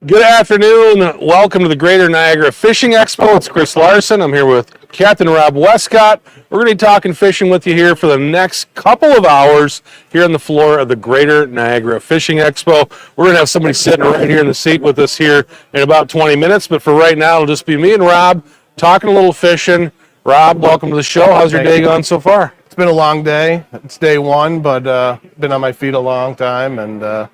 Good afternoon. Welcome to the Greater Niagara Fishing Expo. It's Chris Larsen. I'm here with Captain Rob Westcott. We're going to be talking fishing with you here for the next couple of hours here on the floor of the Greater Niagara Fishing Expo. We're going to have somebody sitting right here in the seat with us here in about 20 minutes, but for right now, it'll just be me and Rob talking a little fishing. Rob, welcome to the show. How's your day gone so far? It's been a long day. It's day one, but been on my feet a long time, and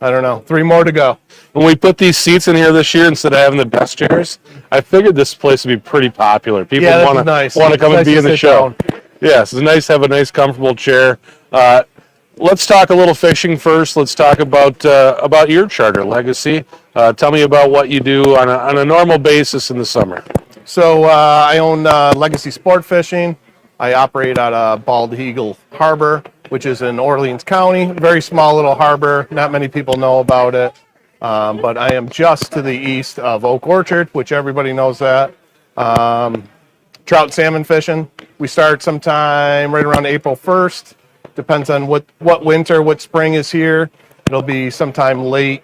I don't know, 3 more to go. When we put these seats in here this year instead of having the desk chairs, I figured this place would be pretty popular. People want to come and be in the show. Yes, it's nice to have a nice, comfortable chair. Let's talk a little fishing first. Let's talk about your charter, Legacy. Tell me about what you do on a normal basis in the summer. So I own Legacy Sport Fishing. I operate out of Bald Eagle Harbor, which is in Orleans County. Very small little harbor. Not many people know about it. But I am just to the east of Oak Orchard, which everybody knows that. Trout salmon fishing. We start sometime right around April 1st. Depends on what winter, what spring is here. It'll be sometime late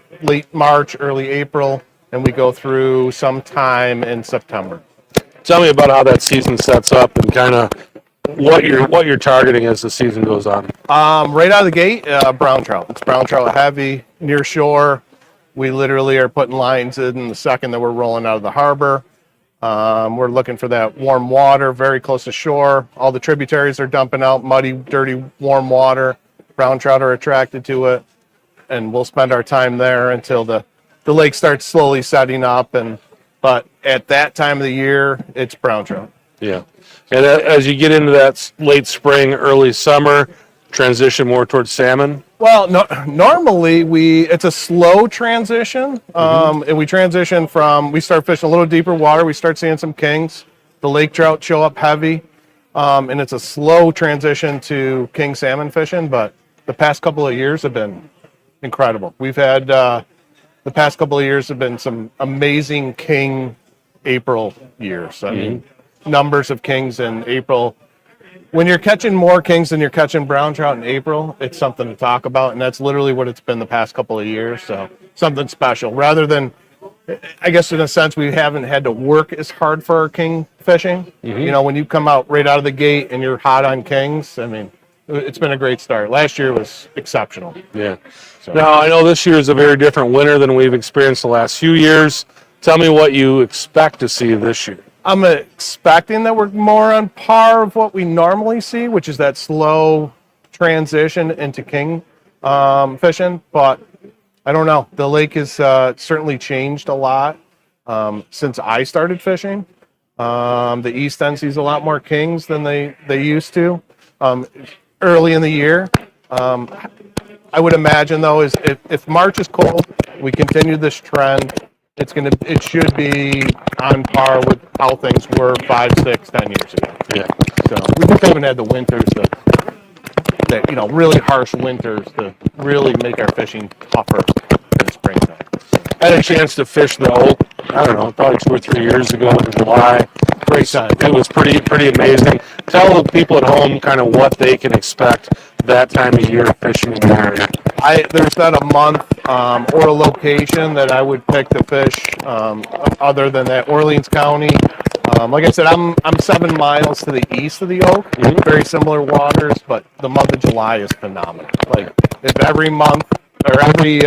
March, early April, and we go through sometime in September. Tell me about how that season sets up and kind of what you're targeting as the season goes on. Right out of the gate, brown trout. It's brown trout heavy, near shore. We literally are putting lines in the second that we're rolling out of the harbor. We're looking for that warm water, very close to shore. All the tributaries are dumping out muddy, dirty, warm water. Brown trout are attracted to it, and we'll spend our time there until the lake starts slowly setting up. But at that time of the year, it's brown trout. Yeah. And as you get into that late spring, early summer, transition more towards salmon? Well, normally it's a slow transition. And we transition we start fishing a little deeper water. We start seeing some kings. The lake trout show up heavy. And it's a slow transition to king salmon fishing. But the past couple of years have been incredible. We've had, the past couple of years have been some amazing king April years. I mean, numbers of kings in April. When you're catching more kings than you're catching brown trout in April, it's something to talk about, and that's literally what it's been the past couple of years. So something special. Rather than, I guess in a sense, we haven't had to work as hard for our king fishing. You know, when you come out right out of the gate and you're hot on kings, I mean, it's been a great start. Last year was exceptional. Yeah. So. Now, I know this year is a very different winter than we've experienced the last few years. Tell me what you expect to see this year. I'm expecting that we're more on par of what we normally see, which is that slow transition into king fishing. But I don't know. The lake has certainly changed a lot since I started fishing. The east end sees a lot more kings than they used to early in the year. I would imagine, though, is if March is cold, we continue this trend. It should be on par with how things were 5, 6, 10 years ago. Yeah. So we just haven't had the winters that really harsh winters to really make our fishing tougher in the springtime. I had a chance to fish though, I don't know, probably 2 or 3 years ago in July. Great time. It was pretty amazing. Tell the people at home kind of what they can expect that time of year fishing in the area. There's not a month or a location that I would pick to fish other than that Orleans County. Like I said, I'm 7 miles to the east of the Oak. Very similar waters, but the month of July is phenomenal. Like if every month or every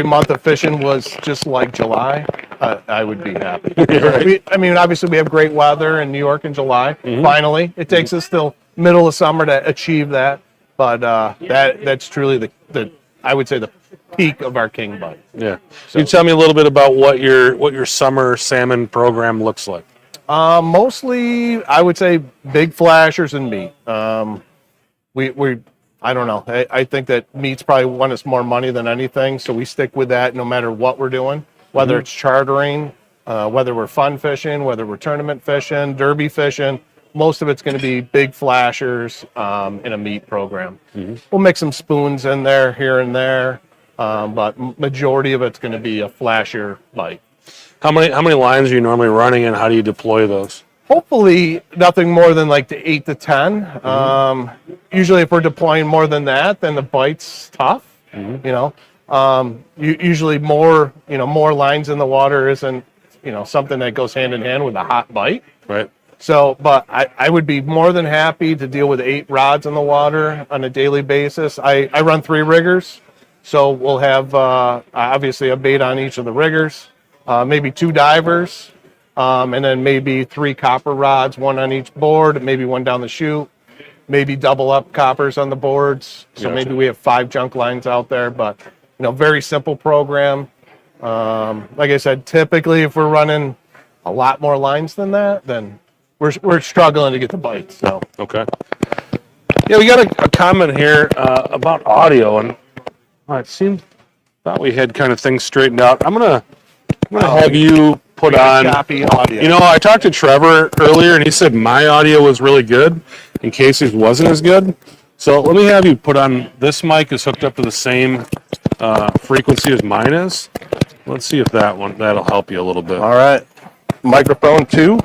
month of fishing was just like July, I would be happy. Right. Obviously we have great weather in New York in July. Finally, it takes us till middle of summer to achieve that. But that's truly I would say the peak of our king bite. Yeah. So, can you tell me a little bit about what your summer salmon program looks like? Mostly, I would say big flashers and meat. I don't know. I think that meat's probably won us more money than anything, so we stick with that no matter what we're doing, whether it's chartering, whether we're fun fishing, whether we're tournament fishing, derby fishing. Most of it's going to be big flashers in a meat program. We'll mix some spoons in there, here and there, but majority of it's going to be a flasher bite. How many lines are you normally running, and how do you deploy those? Hopefully nothing more than like the 8 to 10. Usually if we're deploying more than that, then the bite's tough. Usually more lines in the water isn't, something that goes hand in hand with a hot bite. Right. So, but I would be more than happy to deal with 8 rods in the water on a daily basis. I run 3 riggers, so we'll have obviously a bait on each of the riggers, maybe 2 divers, and then maybe 3 copper rods, 1 on each board, maybe 1 down the chute, maybe double up coppers on the boards. So Gotcha. maybe we have 5 junk lines out there, but very simple program. Like I said, typically if we're running a lot more lines than that, then we're struggling to get the bites. So Okay. Yeah, we got a comment here about audio, and it seemed thought we had kind of things straightened out. I'm gonna have you put on. copy audio. I talked to Trevor earlier, and he said my audio was really good, and Casey's wasn't as good. So let me have you put on. This mic is hooked up to the same frequency as mine is. Let's see if that'll help you a little bit. All right, microphone 2.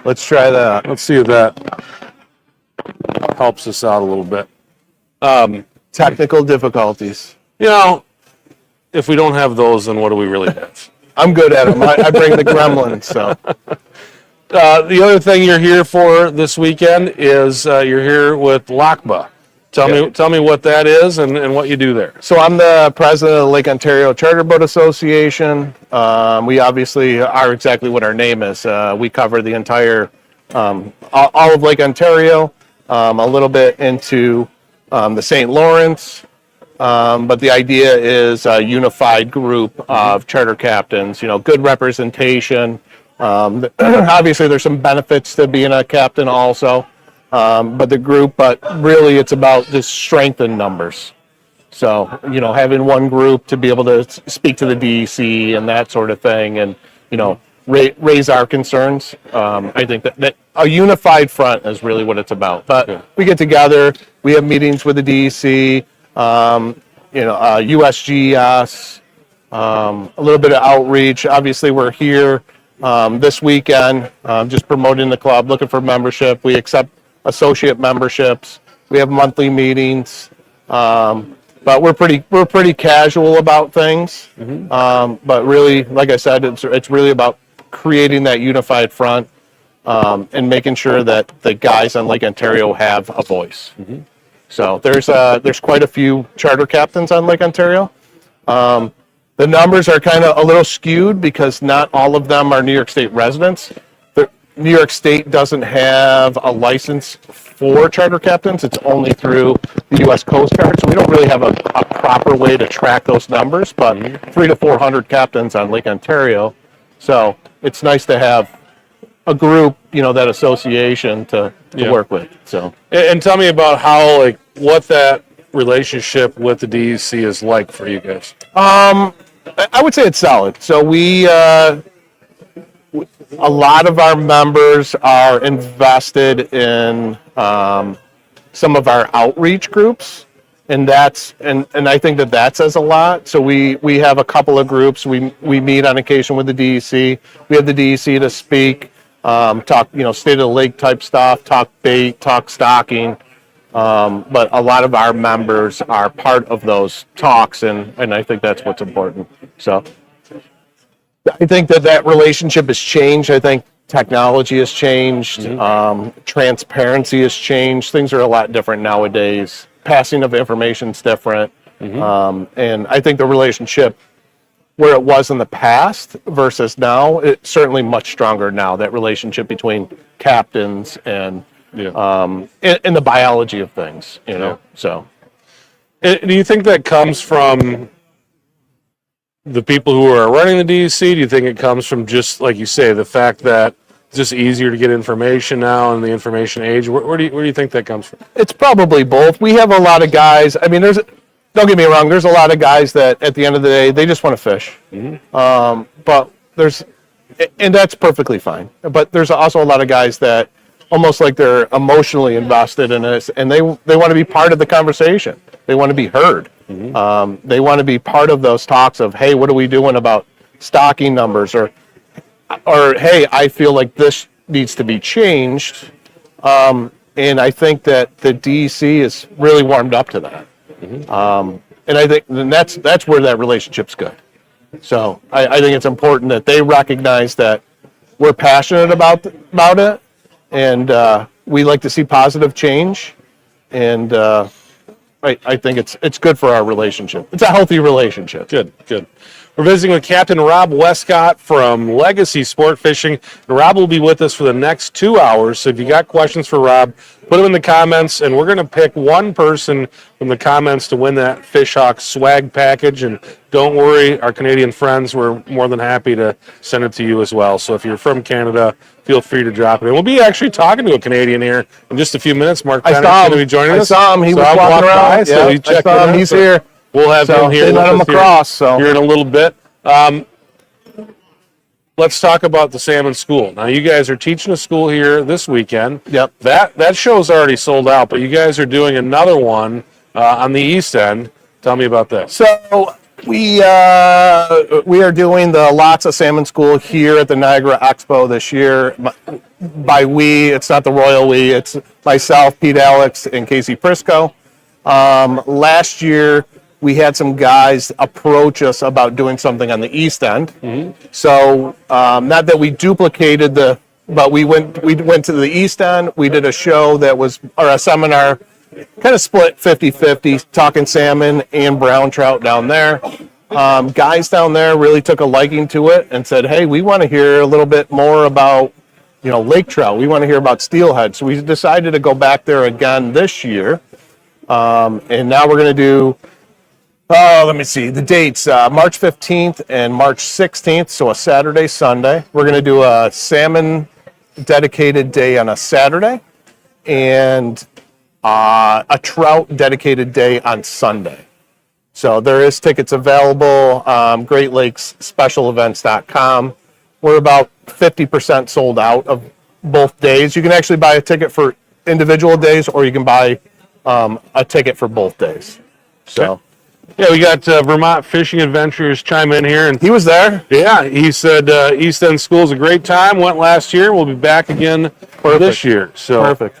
Let's try that. Let's see if that helps us out a little bit. Technical difficulties. If we don't have those, then what do we really have? I'm good at them. I bring the gremlins. So The other thing you're here for this weekend is you're here with LACBA. Tell me what that is and what you do there. So I'm the president of the Lake Ontario Charter Boat Association. We obviously are exactly what our name is. We cover the entire, all of Lake Ontario, a little bit into the St. Lawrence. But the idea is a unified group of charter captains, good representation. Obviously, there's some benefits to being a captain also. But really it's about just strength in numbers. So, having one group to be able to speak to the DEC and that sort of thing and, raise our concerns. I think that a unified front is really what it's about. But we get together, we have meetings with the DEC, USGS, a little bit of outreach. Obviously, we're here this weekend, just promoting the club, looking for membership. We accept associate memberships. We have monthly meetings, but we're pretty casual about things. But really, like I said, it's really about creating that unified front and making sure that the guys on Lake Ontario have a voice. So there's quite a few charter captains on Lake Ontario. The numbers are kind of a little skewed because not all of them are New York State residents. New York State doesn't have a license for charter captains. It's only through the U.S. Coast Guard, so we don't really have a proper way to track those numbers, but 300 to 400 captains on Lake Ontario. So it's nice to have a group, that association to work with. So, And tell me about how, what that relationship with the DEC is like for you guys. I would say it's solid. So a lot of our members are invested in some of our outreach groups, and I think that says a lot. So we have a couple of groups. We meet on occasion with the DEC. We have the DEC to speak, talk state of the lake type stuff, talk bait, talk stocking. But a lot of our members are part of those talks, and I think that's what's important. So I think that relationship has changed. I think technology has changed. Transparency has changed. Things are a lot different nowadays. Passing of information is different. And I think the relationship where it was in the past versus now, it's certainly much stronger now, that relationship between captains and in the biology of things, so. And do you think that comes from the people who are running the DEC? Do you think it comes from just, like you say, the fact that it's just easier to get information now in the information age? Where do you think that comes from? It's probably both. We have a lot of guys. I mean, don't get me wrong, there's a lot of guys that at the end of the day, they just want to fish. But and that's perfectly fine. But there's also a lot of guys that almost like they're emotionally invested in this, and they want to be part of the conversation. They want to be heard. They want to be part of those talks of, hey, what are we doing about stocking numbers, or hey, I feel like this needs to be changed. And I think that the DEC is really warmed up to that. and I think that's where that relationship's good. So I think it's important that they recognize that we're passionate about it, and we like to see positive change, and I think it's good for our relationship. It's a healthy relationship. Good, good. We're visiting with Captain Rob Westcott from Legacy Sport Fishing. And Rob will be with us for the next 2 hours. So if you got questions for Rob, put them in the comments, and we're going to pick one person from the comments to win that Fish Hawk swag package. And don't worry, our Canadian friends, we're more than happy to send it to you as well. So if you're from Canada, feel free to drop it in. We'll be actually talking to a Canadian here in just a few minutes. Mark Penner's going to be joining us. I saw him. He was walking around. So he checked in. He's here. We'll have him here. They let him across. Here in a little bit. Let's talk about the Salmon School. Now, you guys are teaching a school here this weekend. Yep. That show's already sold out, but you guys are doing another one on the East End. Tell me about that. So we are doing the Lots of Salmon School here at the Niagara Expo this year. By we, it's not the royal we. It's myself, Pete Alex, and Casey Prisco. Last year, we had some guys approach us about doing something on the East End. Mm-hmm. So not that we duplicated but we went to the East End. We did a show or a seminar, kind of split 50-50, talking salmon and brown trout down there. Guys down there really took a liking to it and said, hey, we want to hear a little bit more about, lake trout. We want to hear about steelhead. So we decided to go back there again this year. And now we're going to do, let me see, the dates, March 15th and March 16th, so a Saturday, Sunday. We're going to do a salmon dedicated day on a Saturday and a trout dedicated day on Sunday. So there is tickets available, Great Lakes Specialevents.com. We're about 50% sold out of both days. You can actually buy a ticket for individual days, or you can buy a ticket for both days. So, okay. Yeah, we got Vermont Fishing Adventures chime in here, and he was there. Yeah, he said East End School's a great time. Went last year. We'll be back again this year. So perfect.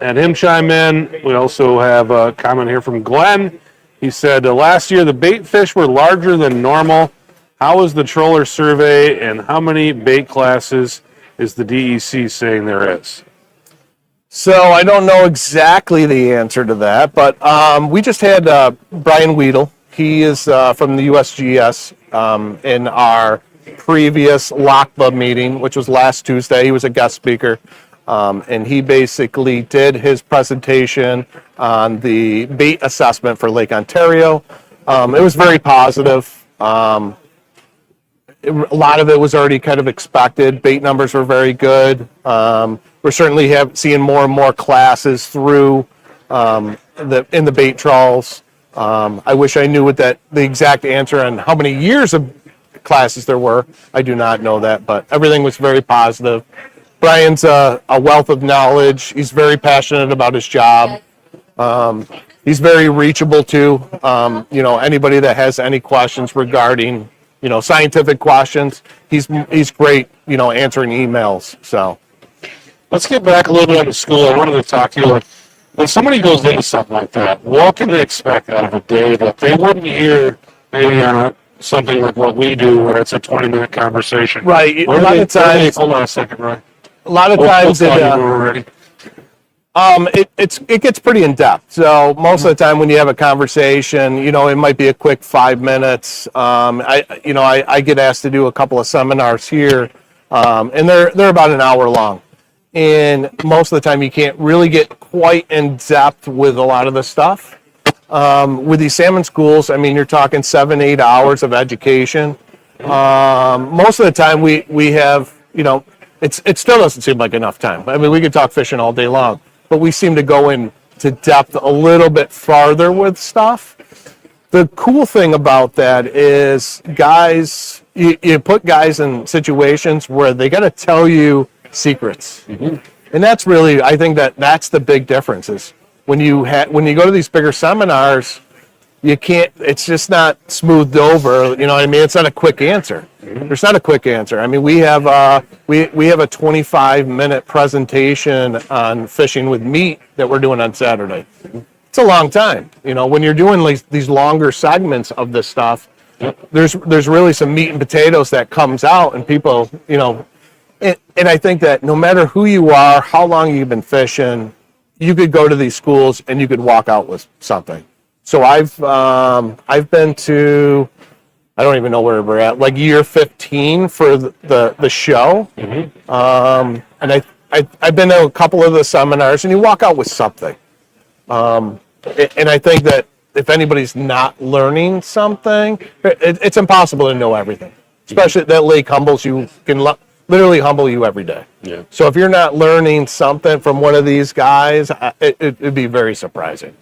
And him chime in. We also have a comment here from Glenn. He said last year the bait fish were larger than normal. How was the troller survey, and how many bait classes is the DEC saying there is? So I don't know exactly the answer to that, but we just had Brian Weedle. He is from the USGS in our previous LACBA meeting, which was last Tuesday. He was a guest speaker, and he basically did his presentation on the bait assessment for Lake Ontario. It was very positive. A lot of it was already kind of expected. Bait numbers were very good. We're certainly seeing more and more classes through in the bait trawls. I wish I knew the exact answer on how many years of classes there were. I do not know that, but everything was very positive. Brian's a wealth of knowledge. He's very passionate about his job. He's very reachable too. Anybody that has any questions regarding scientific questions, he's great, answering emails. So let's get back a little bit on the school. I wanted to talk to you. When somebody goes into something like that, what can they expect out of a day that they wouldn't hear maybe on something like what we do, where it's a 20-minute conversation? Right. A lot of times. Hold on a second, Roy. A lot of times it gets pretty in depth. So most of the time when you have a conversation, it might be a quick 5 minutes. I get asked to do a couple of seminars here, and they're about an hour long. And most of the time you can't really get quite in depth with a lot of the stuff. With these salmon schools, you're talking 7-8 hours of education. Most of the time we have, it still doesn't seem like enough time. We could talk fishing all day long, but we seem to go into depth a little bit farther with stuff. The cool thing about that is guys, you put guys in situations where they got to tell you secrets. Mm-hmm. And that's really, I think that's the big difference is when you go to these bigger seminars, you can't, it's just not smoothed over. It's not a quick answer. Mm-hmm. There's not a quick answer. We have a 25-minute presentation on fishing with meat that we're doing on Saturday. Mm-hmm. it's a long time. You know, when you're doing like these longer segments of this stuff, there's really some meat and potatoes that comes out, and people, you know, and I think that no matter who you are, how long you've been fishing, you could go to these schools and you could walk out with something. So I've been to, I don't even know where we're at, like year 15 for the show. And I've been to a couple of the seminars, and you walk out with something. And I think that if anybody's not learning something, it's impossible to know everything. Especially that lake humbles you, can literally humble you every day. Yeah. So if you're not learning something from one of these guys, it'd be very surprising.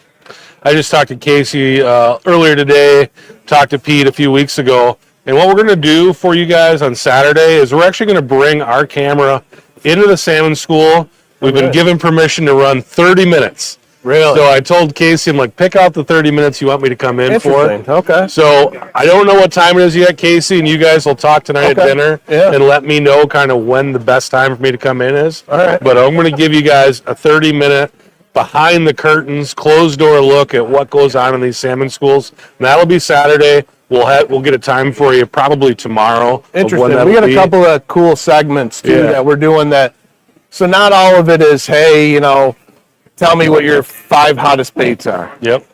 I just talked to Casey earlier today, talked to Pete a few weeks ago, and what we're going to do for you guys on Saturday is we're actually going to bring our camera into the salmon school. We've been given permission to run 30 minutes. Really? So I told Casey, I'm like, pick out the 30 minutes you want me to come in for. Okay. So I don't know what time it is yet, Casey, and you guys will talk tonight at dinner and let me know kind of when the best time for me to come in is. All right. But I'm going to give you guys a 30-minute behind the curtains, closed door look at what goes on in these salmon schools. And that'll be Saturday. We'll get a time for you probably tomorrow. Interesting. We got a couple of cool segments too that we're doing that. So not all of it is, hey, you know, tell me what your 5 hottest baits are. Yep.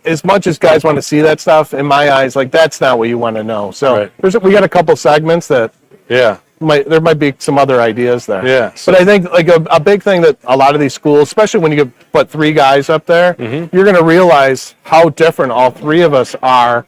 As much as guys want to see that stuff, in my eyes, like that's not what you want to know. So we got a couple segments that there might be some other ideas there. Yeah. But I think like a big thing that a lot of these schools, especially when you put 3 guys up there, you're going to realize how different all 3 of us are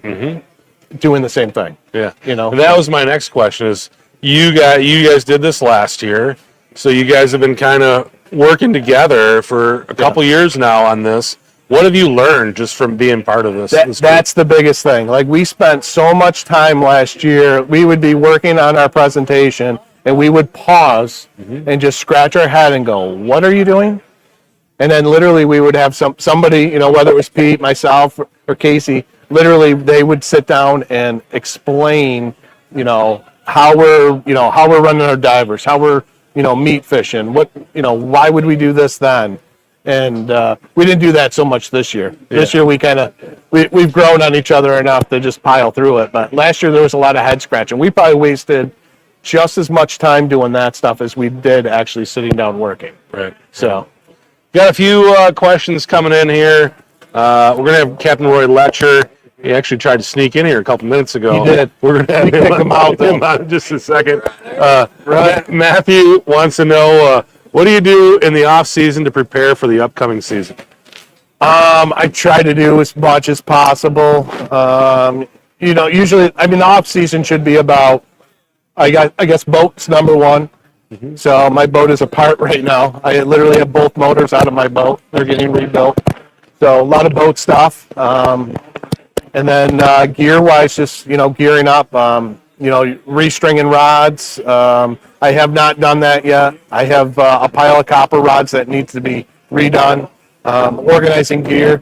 doing the same thing. Yeah. You know, and that was my next question is you guys did this last year. So you guys have been kind of working together for a couple years now on this. What have you learned just from being part of this? That's the biggest thing. Like we spent so much time last year, we would be working on our presentation and we would pause and just scratch our head and go, what are you doing? And then literally we would have somebody, you know, whether it was Pete, myself, or Casey, literally they would sit down and explain, you know, how we're running our divers, how we're, you know, meat fishing, what, you know, why would we do this then? And we didn't do that so much this year. This year we've grown on each other enough to just pile through it. But last year there was a lot of head scratching. We probably wasted just as much time doing that stuff as we did actually sitting down working. Right. So, got a few questions coming in here. We're going to have Captain Roy Letcher. He actually tried to sneak in here a couple minutes ago. He did. We're going to have him out in just a second. Matthew wants to know, what do you do in the off season to prepare for the upcoming season? I try to do as much as possible. You know, usually, I mean, the off season should be about, I guess boats number one. So my boat is apart right now. I literally have both motors out of my boat. They're getting rebuilt. So a lot of boat stuff. And then gear wise, just, you know, gearing up, you know, restringing rods. I have not done that yet. I have a pile of copper rods that needs to be redone. Organizing gear.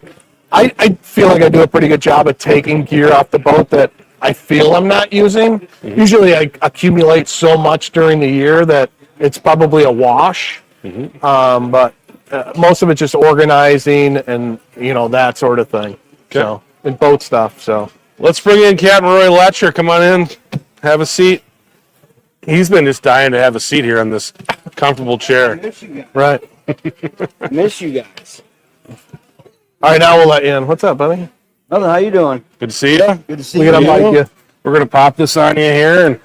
I feel like I do a pretty good job of taking gear off the boat that I feel I'm not using. Usually I accumulate so much during the year that it's probably a wash. But most of it's just organizing and, you know, that sort of thing. Okay. So, and boat stuff. So let's bring in Captain Roy Letcher. Come on in. Have a seat. He's been just dying to have a seat here on this comfortable chair. Miss you guys. right. Miss you guys. All right, now we'll let you in. What's up, buddy? Nothing. How you doing? Good to see you. Good to see We're you. gonna mic you. We're going to pop this on you here, and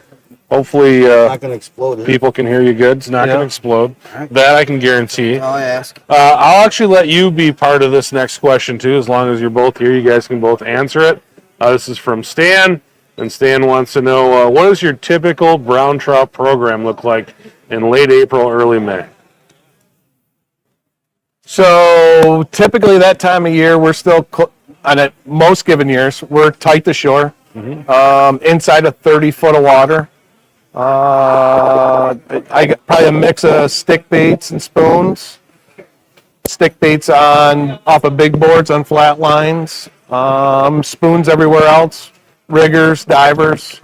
hopefully Not gonna explode it. people can hear you good. It's not going to explode. That I can guarantee. I'll ask. I'll actually let you be part of this next question, too, as long as you're both here. You guys can both answer it. This is from Stan, and Stan wants to know, what does your typical brown trout program look like in late April, early May? So typically that time of year, we're still on it. Most given years, we're tight to shore, inside of 30 foot of water. I got probably a mix of stick baits and spoons. Stick baits off of big boards on flat lines. Spoons everywhere else. Riggers, divers,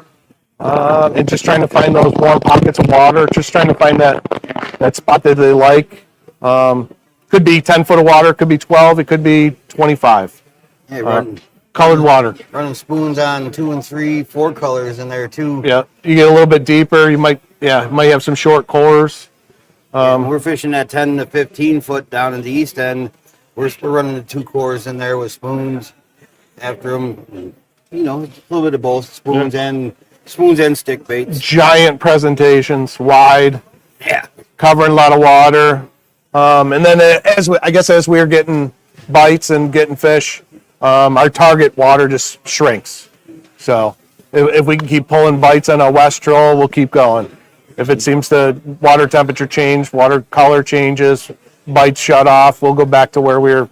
and just trying to find those warm pockets of water. Just trying to find that spot that they like. Could be 10 foot of water, could be 12, it could be 25. Yeah, Colored water. running spoons on 2 and 3, 4 colors in there too. Yeah, you get a little bit deeper, you might have some short cores. We're fishing that 10 to 15 foot down in the east end. We're running the 2 cores in there with spoons after them. You know, it's a little bit of both spoons and stick baits. Giant presentations, wide, Yeah. covering a lot of water. And then as we're getting bites and getting fish, our target water just shrinks. So if we can keep pulling bites on a West Troll, we'll keep going. If it seems to water temperature change, water color changes, bites shut off, we'll go back to where we're,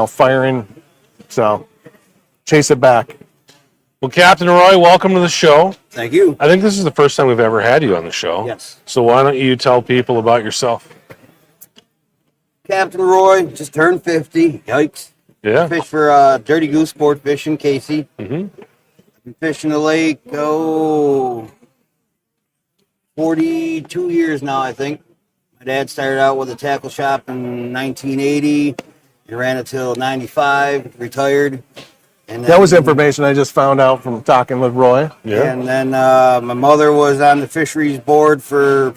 firing. So chase it back. Well, Captain Roy, welcome to the show. Thank you. I think this is the first time we've ever had you on the show. Yes. So why don't you tell people about yourself? Captain Roy just turned 50. Yikes. Yeah. Fish for Dirty Goose Sport Fishing, Casey. Mm-hmm. Been fishing the lake, 42 years now, I think. My dad started out with a tackle shop in 1980. He ran it till 95, retired. And That was information I just found out from talking with Roy. Yeah. And then my mother was on the fisheries board for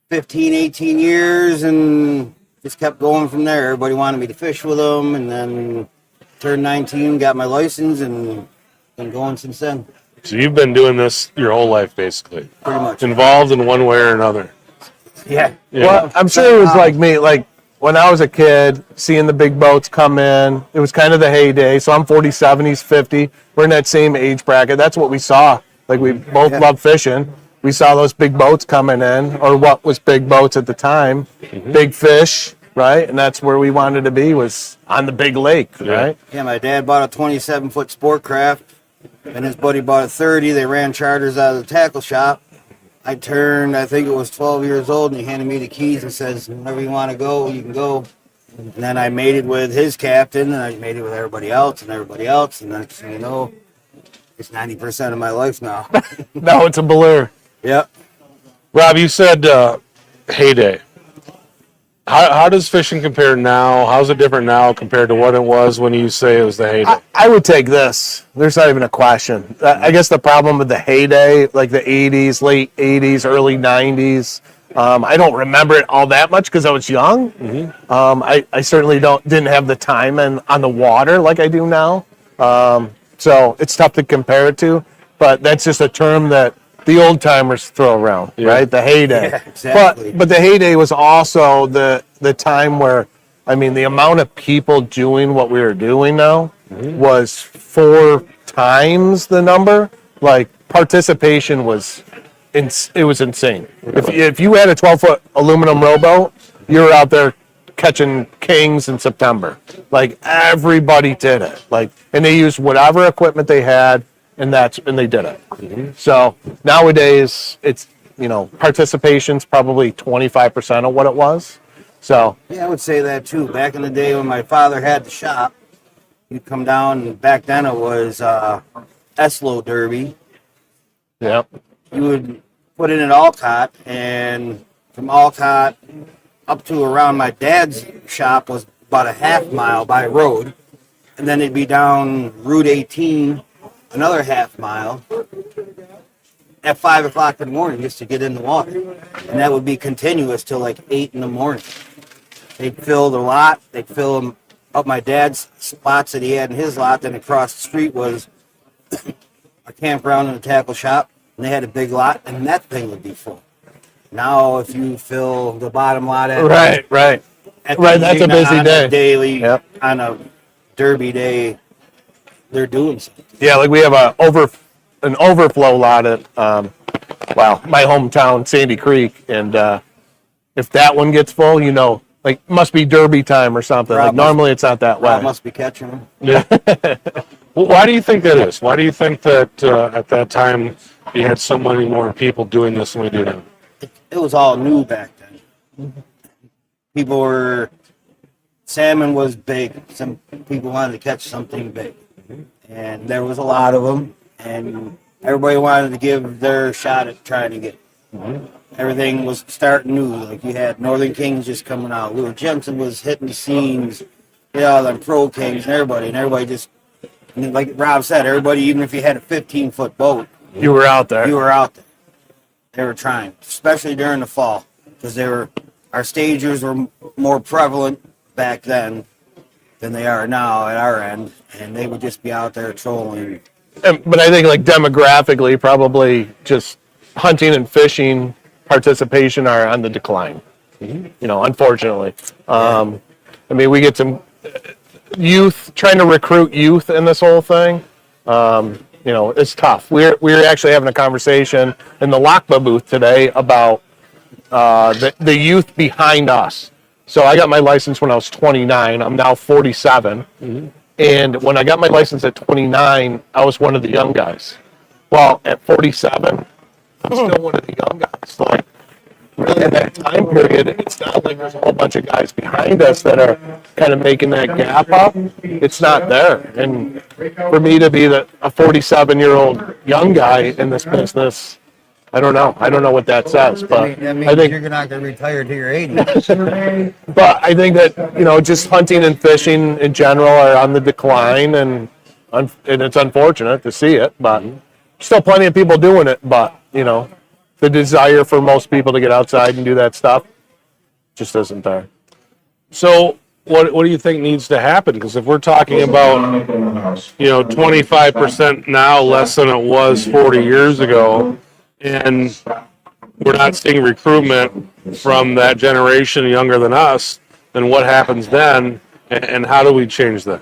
15, 18 years and just kept going from there. Everybody wanted me to fish with them, and then turned 19, got my license, and been going since then. So you've been doing this your whole life, basically. Pretty much. Involved in one way or another. Yeah. Well, I'm sure it was like me, like when I was a kid, seeing the big boats come in, it was kind of the heyday. So I'm 47, he's 50. We're in that same age bracket. That's what we saw. Like we both love fishing. We saw those big boats coming in, or what was big boats at the time, big fish, right? And that's where we wanted to be, was on the big lake, right? Yeah, my dad bought a 27-foot sport craft, and his buddy bought a 30. They ran charters out of the tackle shop. I think it was 12 years old, and he handed me the keys and says, whenever you want to go, you can go. And then I mated with his captain, and I mated with everybody else, and next thing you know, it's 90% of my life now. Now it's a blur. Yep. Rob, you said heyday. How does fishing compare now? How's it different now compared to what it was when you say it was the heyday? I would take this. There's not even a question. I guess the problem with the heyday, like the 80s, late 80s, early 90s, I don't remember it all that much because I was young. I certainly didn't have the time on the water like I do now. So it's tough to compare it to. But that's just a term that the old timers throw around, right? The heyday. Yeah, exactly. But the heyday was also the time where, I mean, the amount of people doing what we were doing now was 4 times the number. Like participation was, it was insane. If you had a 12-foot aluminum rowboat, you were out there catching kings in September. Like everybody did it. Like, and they used whatever equipment they had. And they did it. So nowadays, it's participation's probably 25% of what it was. So Yeah, I would say that too. Back in the day when my father had the shop, he'd come down, and back then it was Eslo Derby. yeah, You would put in an Alcott, and from Alcott up to around my dad's shop was about a half mile by road. And then it'd be down Route 18, another half mile at 5 o'clock in the morning just to get in the water. And that would be continuous till like 8 in the morning. They'd fill the lot, they'd fill them up my dad's spots that he had in his lot. Then across the street was a campground and a tackle shop, and they had a big lot, and that thing would be full. Now, if you fill the bottom lot at right, that's a busy on day. a daily, Yep. on a derby day, they're doing something. Yeah, like we have an overflow lot at my hometown, Sandy Creek, and if that one gets full, like must be derby time or something. Like normally it's not that way. Rob must be catching them. Yeah. Well, why do you think that is? Why do you think that at that time you had so many more people doing this than we do now? It was all new back then. Salmon was big. Some people wanted to catch something big. And there was a lot of them. And everybody wanted to give their shot at trying to get it. everything was starting new. Like you had Northern Kings just coming out. Lou Jensen was hitting the scenes. Them Pro Kings and everybody just, like Rob said, everybody, even if you had a 15-foot boat, You were out there. you were out there. They were trying, especially during the fall, because our stagers were more prevalent back then than they are now at our end, and they would just be out there trolling. But I think like demographically, probably just hunting and fishing participation are on the decline. Unfortunately. I mean, we get some youth trying to recruit youth in this whole thing. It's tough. We're actually having a conversation in the LACBA booth today about the youth behind us. So I got my license when I was 29. I'm now 47. And when I got my license at 29, I was one of the young guys. Well, at 47, I'm still one of the young guys. So like, really in that time period, it's not like there's a whole bunch of guys behind us that are kind of making that gap up. It's not there. And for me to be a 47-year-old young guy in this business, I don't know. I don't know what that says, but That means I think you're not going to retire till you're 80. But I think that, just hunting and fishing in general are on the decline, and it's unfortunate to see it, but still plenty of people doing it. But, the desire for most people to get outside and do that stuff just isn't there. So what do you think needs to happen? Because if we're talking about, 25% now less than it was 40 years ago, and we're not seeing recruitment from that generation younger than us, then what happens then, and how do we change that?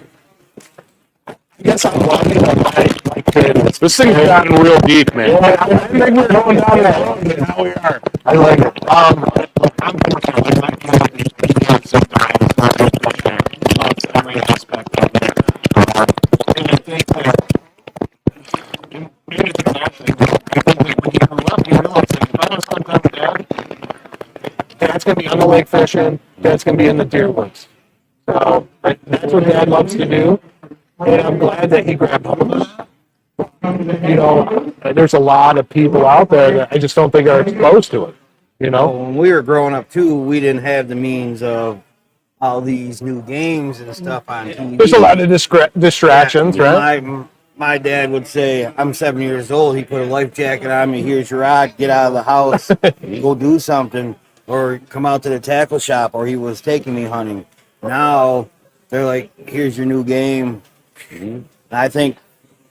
I guess I'm lucky that my kid. This thing's gotten real deep, man. I think we're going down that road, but now we are. I like it. I'm fortunate. My kid sometimes every aspect of it. And I think that maybe it's a bad thing. I think that when you grew up, you realize that if I was some kind of dad's going to be on the lake fishing, dad's going to be in the deer woods. So that's what dad loves to do. And I'm glad that he grabbed hold of it. There's a lot of people out there that I just don't think are exposed to it. When we were growing up too, we didn't have the means of all these new games and stuff on TV. There's a lot of distractions, right? My dad would say, I'm 7 years old. He put a life jacket on me. Here's your rod. Get out of the house. Go do something. Or come out to the tackle shop. Or he was taking me hunting. Now, they're like, here's your new game. I think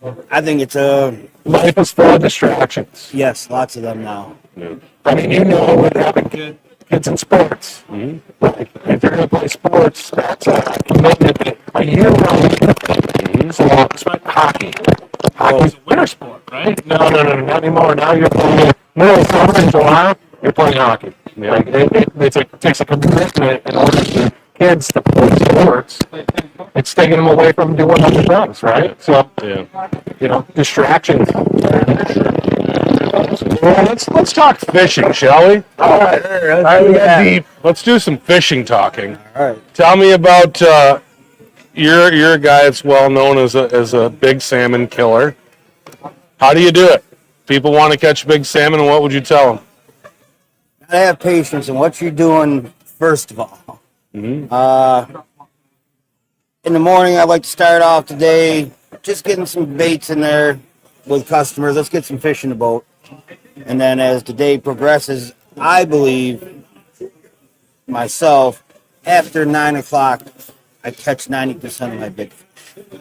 it's Life is full of distractions. yes, lots of them now. I mean, with having kids in sports. Like, if you're going to play sports, that's a commitment, a year-round. So, hockey. Hockey's a winter sport, right? No, not anymore. Now you're playing middle of summer in July, you're playing hockey. Like, it takes a commitment in order for kids to play sports. It's taking them away from doing other things, right? So, distractions. Well, let's talk fishing, shall we? All right, we got deep. Let's do some fishing talking. All right. Tell me about you're a guy that's well known as a big salmon killer. How do you do it? People want to catch big salmon, and what would you tell them? Gotta have patience in what you're doing, first of all. In the morning, I like to start off the day just getting some baits in there with customers. Let's get some fish in the boat. And then as the day progresses, I believe myself, after 9 o'clock, I catch 90% of my big fish.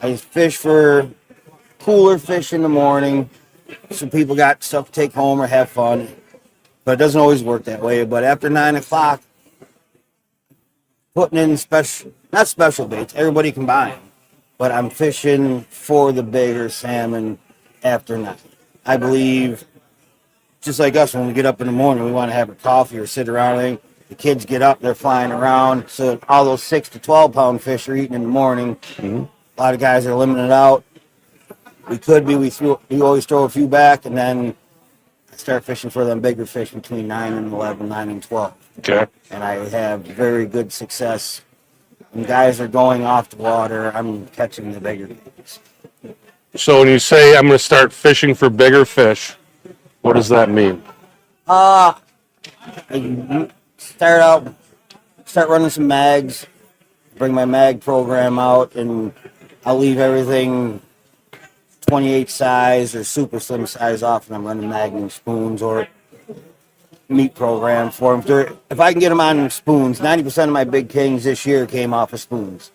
I fish for cooler fish in the morning, so people got stuff to take home or have fun. But it doesn't always work that way. But after 9 o'clock, putting in not special baits, everybody can buy them. But I'm fishing for the bigger salmon after 9. I believe, just like us, when we get up in the morning, we want to have a coffee or sit around. The kids get up, they're flying around. So all those 6 to 12 pound fish are eating in the morning. A lot of guys are limiting out. We always throw a few back, and then start fishing for them bigger fish between 9 and 11, 9 and 12. Okay. And I have very good success. When guys are going off the water, I'm catching the bigger fish. So when you say I'm going to start fishing for bigger fish, what does that mean? I start running some mags, bring my mag program out, and I'll leave everything 28 size or super slim size off, and I'm running Magnum spoons or meat program for them. If I can get them on spoons, 90% of my big kings this year came off of spoons,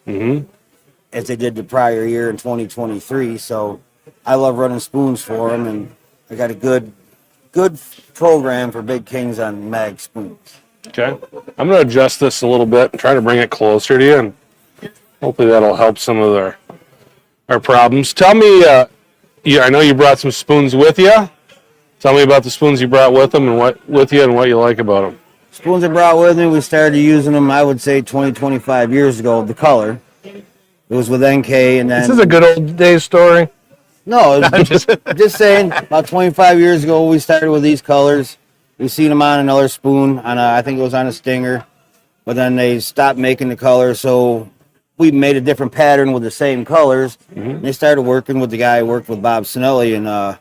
as they did the prior year in 2023. So I love running spoons for them, and I got a good program for big kings on mag spoons. Okay. I'm going to adjust this a little bit and try to bring it closer to you, and hopefully that'll help some of our problems. Tell me, I know you brought some spoons with you. Tell me about the spoons you brought with them and what you like about them. Spoons I brought with me, we started using them, I would say 25 years ago, the color. It was with NK, and then... This is a good old days story. No, just saying, about 25 years ago, we started with these colors. We seen them on another spoon, I think it was on a stinger, but then they stopped making the colors, so we made a different pattern with the same colors. And they started working with the guy who worked with Bob Sinelli, and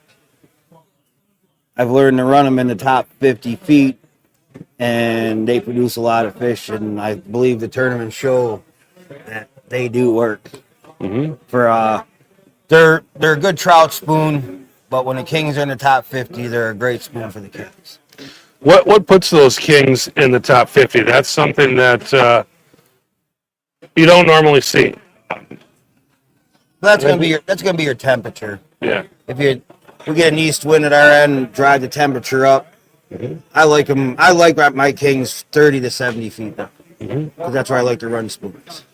I've learned to run them in the top 50 feet, and they produce a lot of fish, and I believe the tournaments show that they do work. For they're a good trout spoon, but when the kings are in the top 50, they're a great spoon for the kings. What puts those kings in the top 50? That's something that you don't normally see. That's gonna be your temperature. Yeah. If we get an east wind at our end, drive the temperature up. I like them. I like my kings 30 to 70 feet though, because that's where I like to run spoons,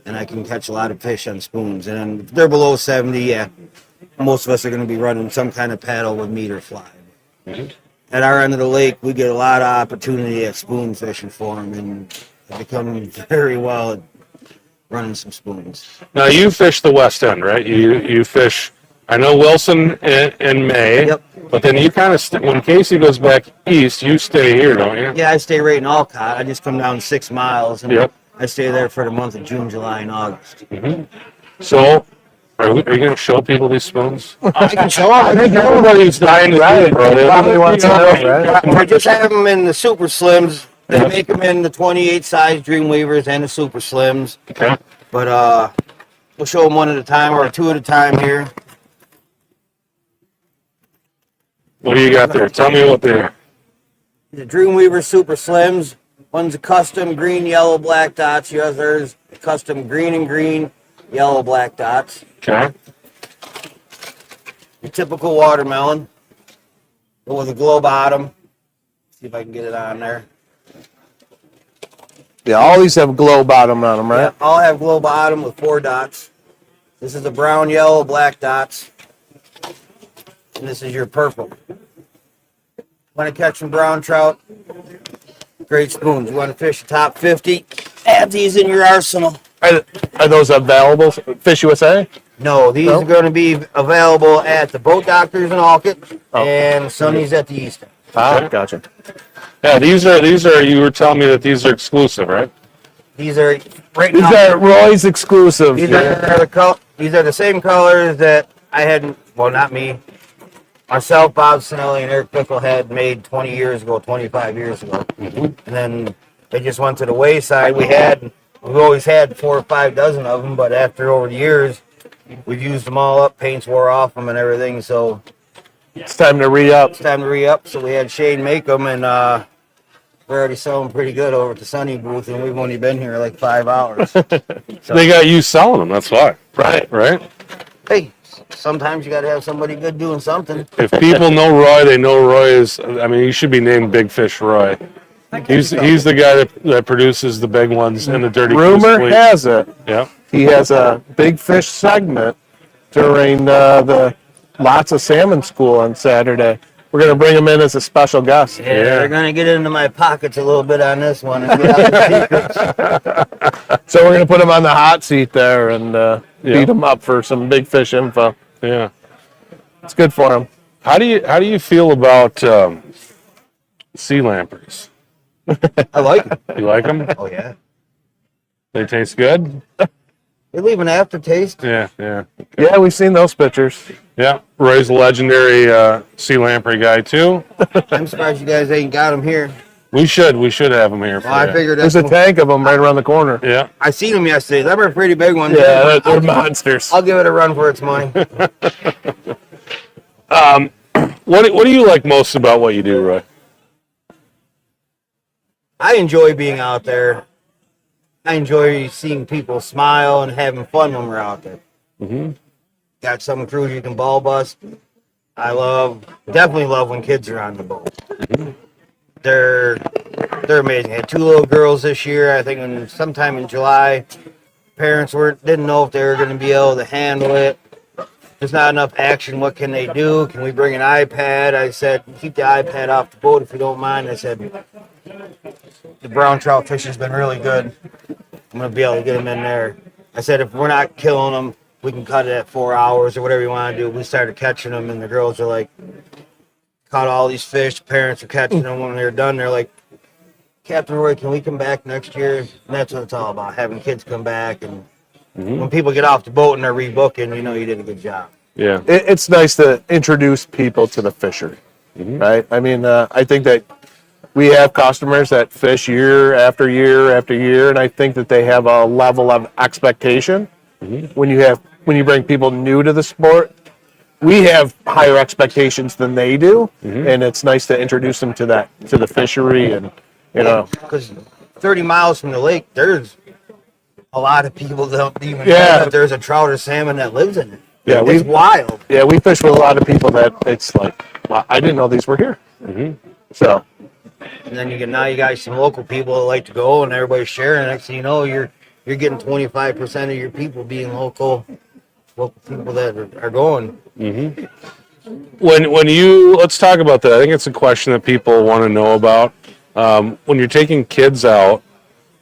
and I can catch a lot of fish on spoons. And if they're below 70, yeah, most of us are going to be running some kind of paddle with meat or fly. At our end of the lake, we get a lot of opportunity at spoon fishing for them, and I become very well at running some spoons. Now you fish the west end, right? You fish. I know Wilson in May. Yep. But then you kind of when Casey goes back east, you stay here, don't you? Yeah, I stay right in Alcott. I just come down 6 miles, and Yep. I stay there for the month of June, July, and August. So, are you going to show people these spoons? I can show them. I think everybody's dying to see it, bro. They Probably wants to know, right? I just have them in the super slims. They make them in the 28 size Dreamweavers and the super slims. Okay. But we'll show them one at a time or two at a time here. What do you got there? Tell me what they are. The Dreamweaver super slims. One's a custom green, yellow, black dots. The other's custom green and green, yellow, black dots. Okay. Your typical watermelon, but with a glow bottom. See if I can get it on there. Yeah, all these have glow bottom on them, right? Yeah, all have glow bottom with 4 dots. This is the brown, yellow, black dots. And this is your purple. Want to catch some brown trout? Great spoons. You want to fish the top 50? Have these in your arsenal. Are those available? Fish USA? No, these are going to be available at the Boat Doctors in Alcott and Sonny's at the East End. Ah, gotcha. Yeah, these are. You were telling me that these are exclusive, right? These are right These now. are Roy's exclusive. These are the same colors that I had. Well, not me. Myself, Bob Sinelli, and Eric Pickle had made 20 years ago, 25 years ago. And then they just went to the wayside. We've always had 4 or 5 dozen of them, but after over the years, we've used them all up. Paints wore off them and everything, so It's time to re-up. it's time to re-up. So we had Shane make them, and we're already selling pretty good over at the Sunny booth, and we've only been here like 5 hours. They got you selling them. That's why. Right. Hey, sometimes you got to have somebody good doing something. If people know Roy, they know Roy is. I mean, he should be named Big Fish Roy. He's the guy that produces the big ones and the dirty. Rumor Goose has it Yeah. he has a big fish segment during the Lots of Salmon School on Saturday. We're going to bring him in as a special guest. Yeah, they're going to get into my pockets a little bit on this one and get out the secrets. So we're going to put him on the hot seat there and beat him up for some big fish info. Yeah. It's good for him. How do you feel about sea lampers? I like them. You like them? Oh, yeah. They taste good. They leave an aftertaste. Yeah, yeah. Yeah, we've seen those pictures. Yeah, Roy's a legendary sea lamprey guy too. I'm surprised you guys ain't got them here. We should have him here. For Well, I you. figured There's that's a tank of them right around the corner. Yeah. I seen them yesterday. They were pretty big ones. Yeah, they're monsters. I'll give it a run for its money. What do you like most about what you do, Roy? I enjoy being out there. I enjoy seeing people smile and having fun when we're out there. Mm-hmm. Got some crews you can ball bust. Definitely love when kids are on the boat. Mm-hmm. They're amazing. I had 2 little girls this year. I think sometime in July. Parents didn't know if they were going to be able to handle it. There's not enough action. What can they do? Can we bring an iPad? I said, keep the iPad off the boat if you don't mind. I said, the brown trout fishing has been really good. I'm going to be able to get them in there. I said, if we're not killing them, we can cut it at 4 hours or whatever you want to do. We started catching them, and the girls are like, caught all these fish. The parents are catching them. When they're done, they're like, Captain Roy, can we come back next year? And that's what it's all about, having kids come back. And when people get off the boat and they're rebooking, you know you did a good job. Yeah. It's nice to introduce people to the fishery, right? I mean, I think that we have customers that fish year after year after year, and I think that they have a level of expectation. When you bring people new to the sport, we have higher expectations than they do, and it's nice to introduce them to the fishery, and because 30 miles from the lake, there's a lot of people that don't even know Yeah. that there's a trout or salmon that lives in it. Yeah, It's wild. Yeah, we fish with a lot of people that it's like, wow, I didn't know these were here. So, And then you got some local people that like to go, and everybody's sharing. Next thing you know, you're getting 25% of your people being local people that are going. Let's talk about that. I think it's a question that people want to know about. When you're taking kids out,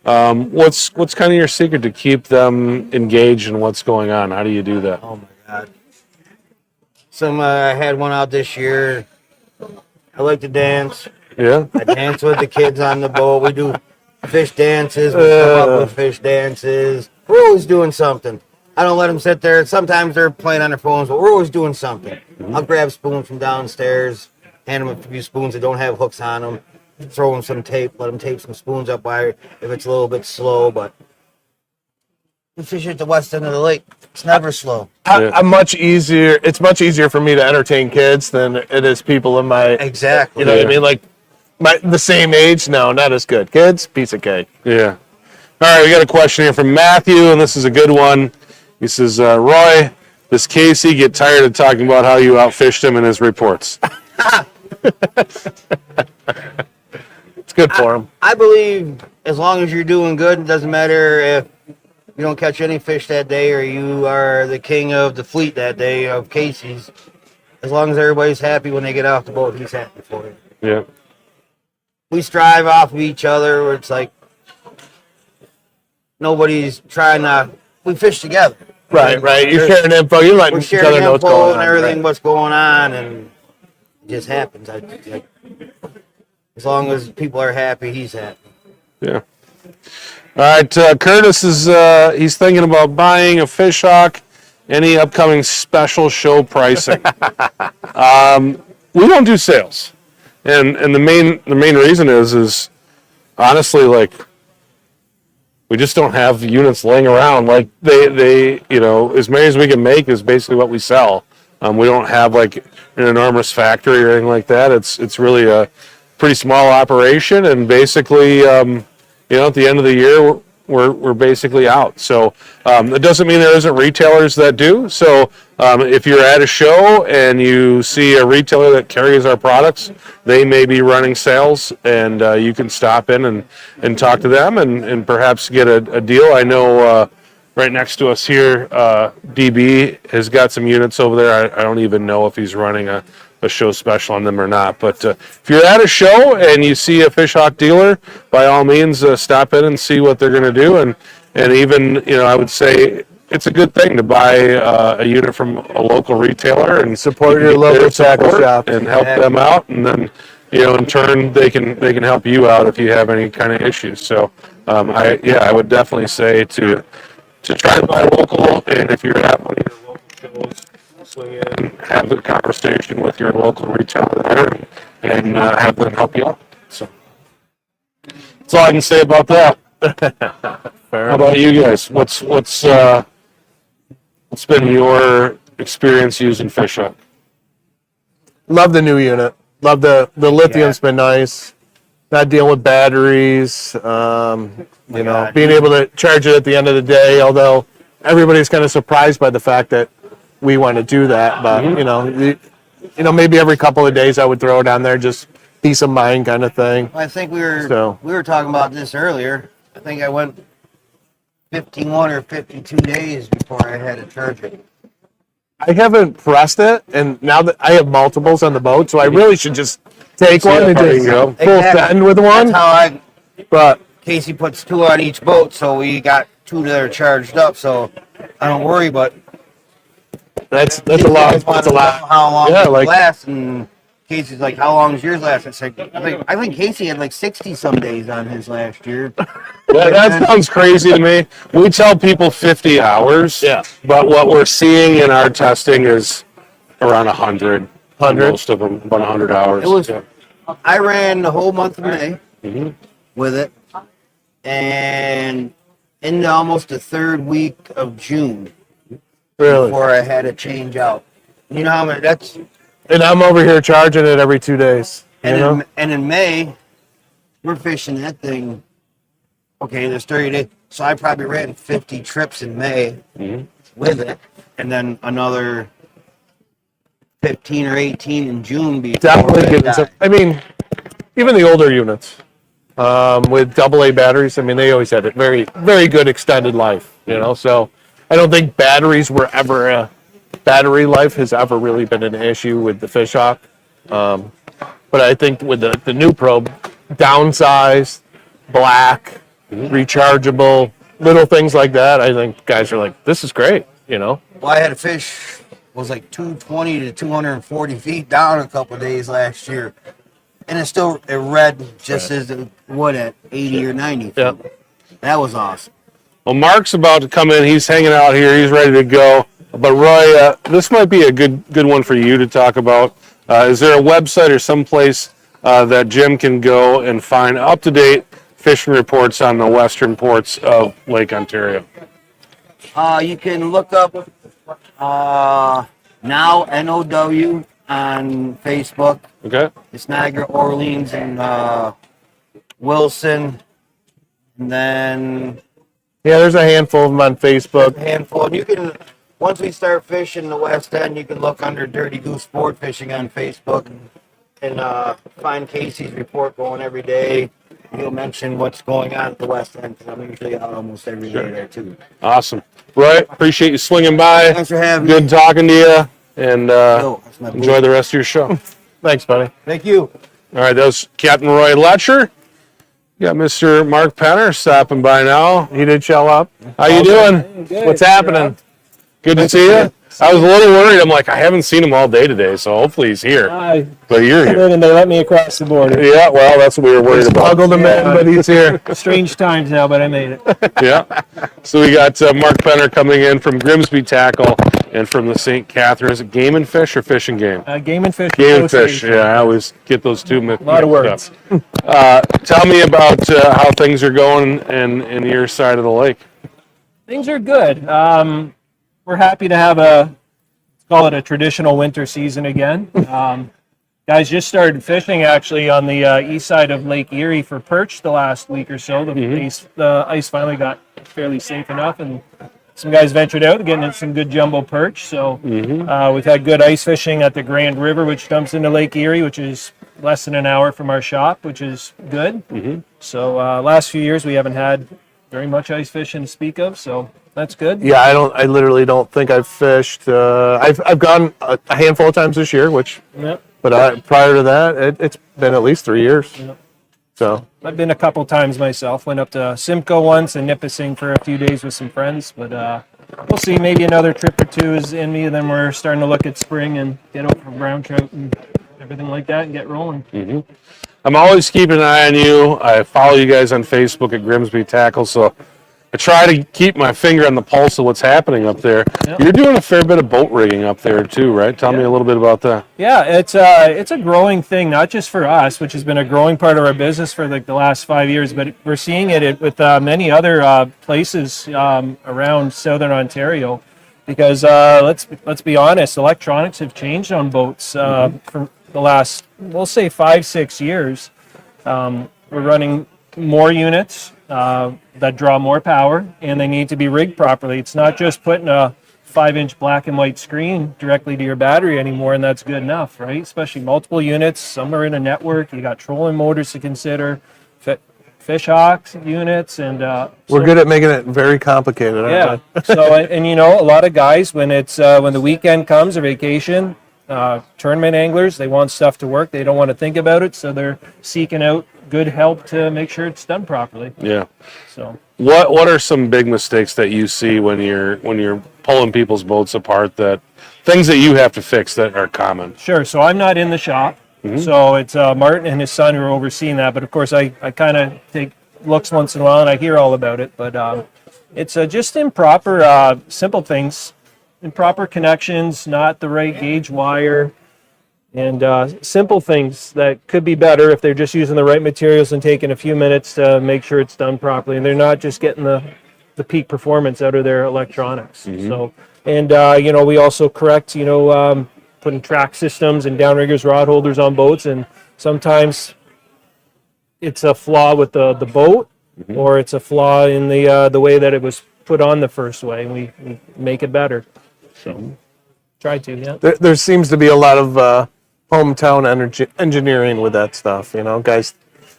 what's kind of your secret to keep them engaged in what's going on? How do you do that? Oh my God! I had one out this year. I like to dance. Yeah. I dance with the kids on the boat. We do fish dances. We come up with fish dances. We're always doing something. I don't let them sit there. Sometimes they're playing on their phones, but we're always doing something. I'll grab spoons from downstairs, hand them a few spoons that don't have hooks on them, throw them some tape, let them tape some spoons up by if it's a little bit slow, but we fish at the west end of the lake. It's never slow. it's much easier for me to entertain kids than it is people in my, Exactly. you know what I mean? Like, the same age, no, not as good. Kids, piece of cake. Yeah. All right, we got a question here from Matthew, and this is a good one. He says, Roy, does Casey get tired of talking about how you outfished him in his reports? It's good for him. I believe as long as you're doing good, it doesn't matter if you don't catch any fish that day or you are the king of the fleet that day of Casey's. As long as everybody's happy when they get off the boat, he's happy for you. Yeah. We strive off of each other where it's like nobody's trying to, we fish together. Right. You're sharing info. You're letting We're each sharing other know what's info going and on. everything, Right. what's going on, and it just happens. As long as people are happy, he's happy. Yeah. All right, Curtis is he's thinking about buying a fish hawk. Any upcoming special show pricing? We don't do sales, and the main reason is honestly, like, we just don't have units laying around. Like they as many as we can make is basically what we sell. We don't have like an enormous factory or anything like that. It's really a pretty small operation, and basically, at the end of the year, we're basically out. So it doesn't mean there isn't retailers that do. So if you're at a show and you see a retailer that carries our products, they may be running sales, and you can stop in and talk to them and perhaps get a deal. I know right next to us here, DB has got some units over there. I don't even know if he's running a show special on them or not. But if you're at a show and you see a fish hawk dealer, by all means, stop in and see what they're going to do. And even, I would say it's a good thing to buy a unit from a local retailer and Support your local tackle shop and help them out. And then, in turn, they can help you out if you have any kind of issues. So, I would definitely say to to try to buy local, and if you're at one of your local shows, swing in, have a conversation with your local retailer there, and have them help you out. So that's all I can say about that. How about you guys? What's been your experience using Fish Hook? Love the new unit. Love the lithium's been nice. Not dealing with batteries. Being able to charge it at the end of the day. Although everybody's kind of surprised by the fact that we want to do that, but maybe every couple of days I would throw it on there, just peace of mind kind of thing. I think we were talking about this earlier. I think I went 51 or 52 days before I had to charge it. I haven't pressed it, and now that I have multiples on the boat, so I really should just take one and just full send with one. That's how but Casey puts 2 on each boat, so we got 2 that are charged up, so I don't worry, but that's a lot. That's a lot. How long it lasts, and Casey's like, how long does yours last? It's like, I think Casey had like 60 some days on his last year. Yeah, that sounds crazy to me. We tell people 50 hours, but what we're seeing in our testing is around 100. Most of them, about 100 hours. It was. I ran the whole month of May with it, and in almost the 3rd week of June, before I had to change out. You know how many? That's. And I'm over here charging it every 2 days. And in May, we're fishing that thing. Okay, there's 30 days, so I probably ran 50 trips in May with it, and then another 15 or 18 in June before. Definitely. I mean, even the older units with AA batteries. I mean, they always had a very, very good extended life. So I don't think batteries were ever battery life has ever really been an issue with the Fish Hawk. But I think with the new probe, downsized, black, rechargeable, little things like that, I think guys are like, this is great. Well, I had a fish was like 220 to 240 feet down a couple of days last year, and it read just as it would at 80 or 90 feet. Yep. That was awesome. Well, Mark's about to come in. He's hanging out here. He's ready to go. But Roy, this might be a good one for you to talk about. Is there a website or someplace that Jim can go and find up-to-date fishing reports on the western ports of Lake Ontario? You can look up Now NOW on Facebook. Okay. It's Niagara, Orleans, and Wilson. And then there's a handful of them on Facebook. And you can, once we start fishing the West End, you can look under Dirty Goose Sport Fishing on Facebook and find Casey's report going every day. He'll mention what's going on at the West End, because I'm usually out almost every day there too. Awesome. Roy, appreciate you swinging by. Thanks for having me. Good talking to you, and enjoy the rest of your show. Thanks, buddy. Thank you. All right, that was Captain Roy Letcher. You got Mr. Mark Penner stopping by now. He did show up. How you doing? Good. What's happening? Good to see you. I was a little worried. I'm like, I haven't seen him all day today, so hopefully he's here. But you're here. And they let me across the border. Yeah, well, that's what we were worried about. Smuggled him in, but he's here. Strange times now, but I made it. Yeah. So we got Mark Penner coming in from Grimsby Tackle and from the St. Catharines. Game and Fish or Fish and Game? Game and Fish. Game and Fish. Yeah, I always get those two mixed up. A lot of words. Tell me about how things are going in your side of the lake. Things are good. We're happy to have let's call it a traditional winter season again. Guys just started fishing actually on the east side of Lake Erie for perch the last week or so. The ice finally got fairly safe enough, and some guys ventured out getting some good jumbo perch. So we've had good ice fishing at the Grand River, which dumps into Lake Erie, which is less than an hour from our shop, which is good. So last few years we haven't had very much ice fishing to speak of, so that's good. Yeah, I literally don't think I've fished. I've gone a handful of times this year, but prior to that, it's been at least 3 years. Yep. So I've been a couple times myself. Went up to Simcoe once and Nipissing for a few days with some friends, but we'll see. Maybe another trip or two is in me. Then we're starting to look at spring and get over brown trout and everything like that and get rolling. I'm always keeping an eye on you. I follow you guys on Facebook at Grimsby Tackle, so I try to keep my finger on the pulse of what's happening up there. Yep. You're doing a fair bit of boat rigging up there too, right? Tell me a little bit about that. Yeah, it's a growing thing, not just for us, which has been a growing part of our business for like the last 5 years, but we're seeing it with many other places around Southern Ontario. Because let's be honest, electronics have changed on boats for the last, we'll say 5-6 years. We're running more units that draw more power, and they need to be rigged properly. It's not just putting a 5-inch black and white screen directly to your battery anymore, and that's good enough, right? Especially multiple units. Some are in a network. You got trolling motors to consider, fish hawks units, and We're good at making it very complicated, aren't we? So and you know, a lot of guys when it's when the weekend comes or vacation, tournament anglers, they want stuff to work. They don't want to think about it, so they're seeking out good help to make sure it's done properly. Yeah. So What are some big mistakes that you see when you're pulling people's boats apart, that things that you have to fix that are common? sure. So I'm not in the shop. So it's Martin and his son who are overseeing that. But of course, I kind of take looks once in a while and I hear all about it. But it's just improper, simple things, improper connections, not the right gauge wire, and simple things that could be better if they're just using the right materials and taking a few minutes to make sure it's done properly. And they're not just getting the peak performance out of their electronics. So, and you know, we also correct, you know, putting track systems and downriggers rod holders on boats, and sometimes it's a flaw with the boat, or it's a flaw in the way that it was put on the first way, and we make it better. So try to, yeah. There seems to be a lot of hometown engineering with that stuff, you know, guys.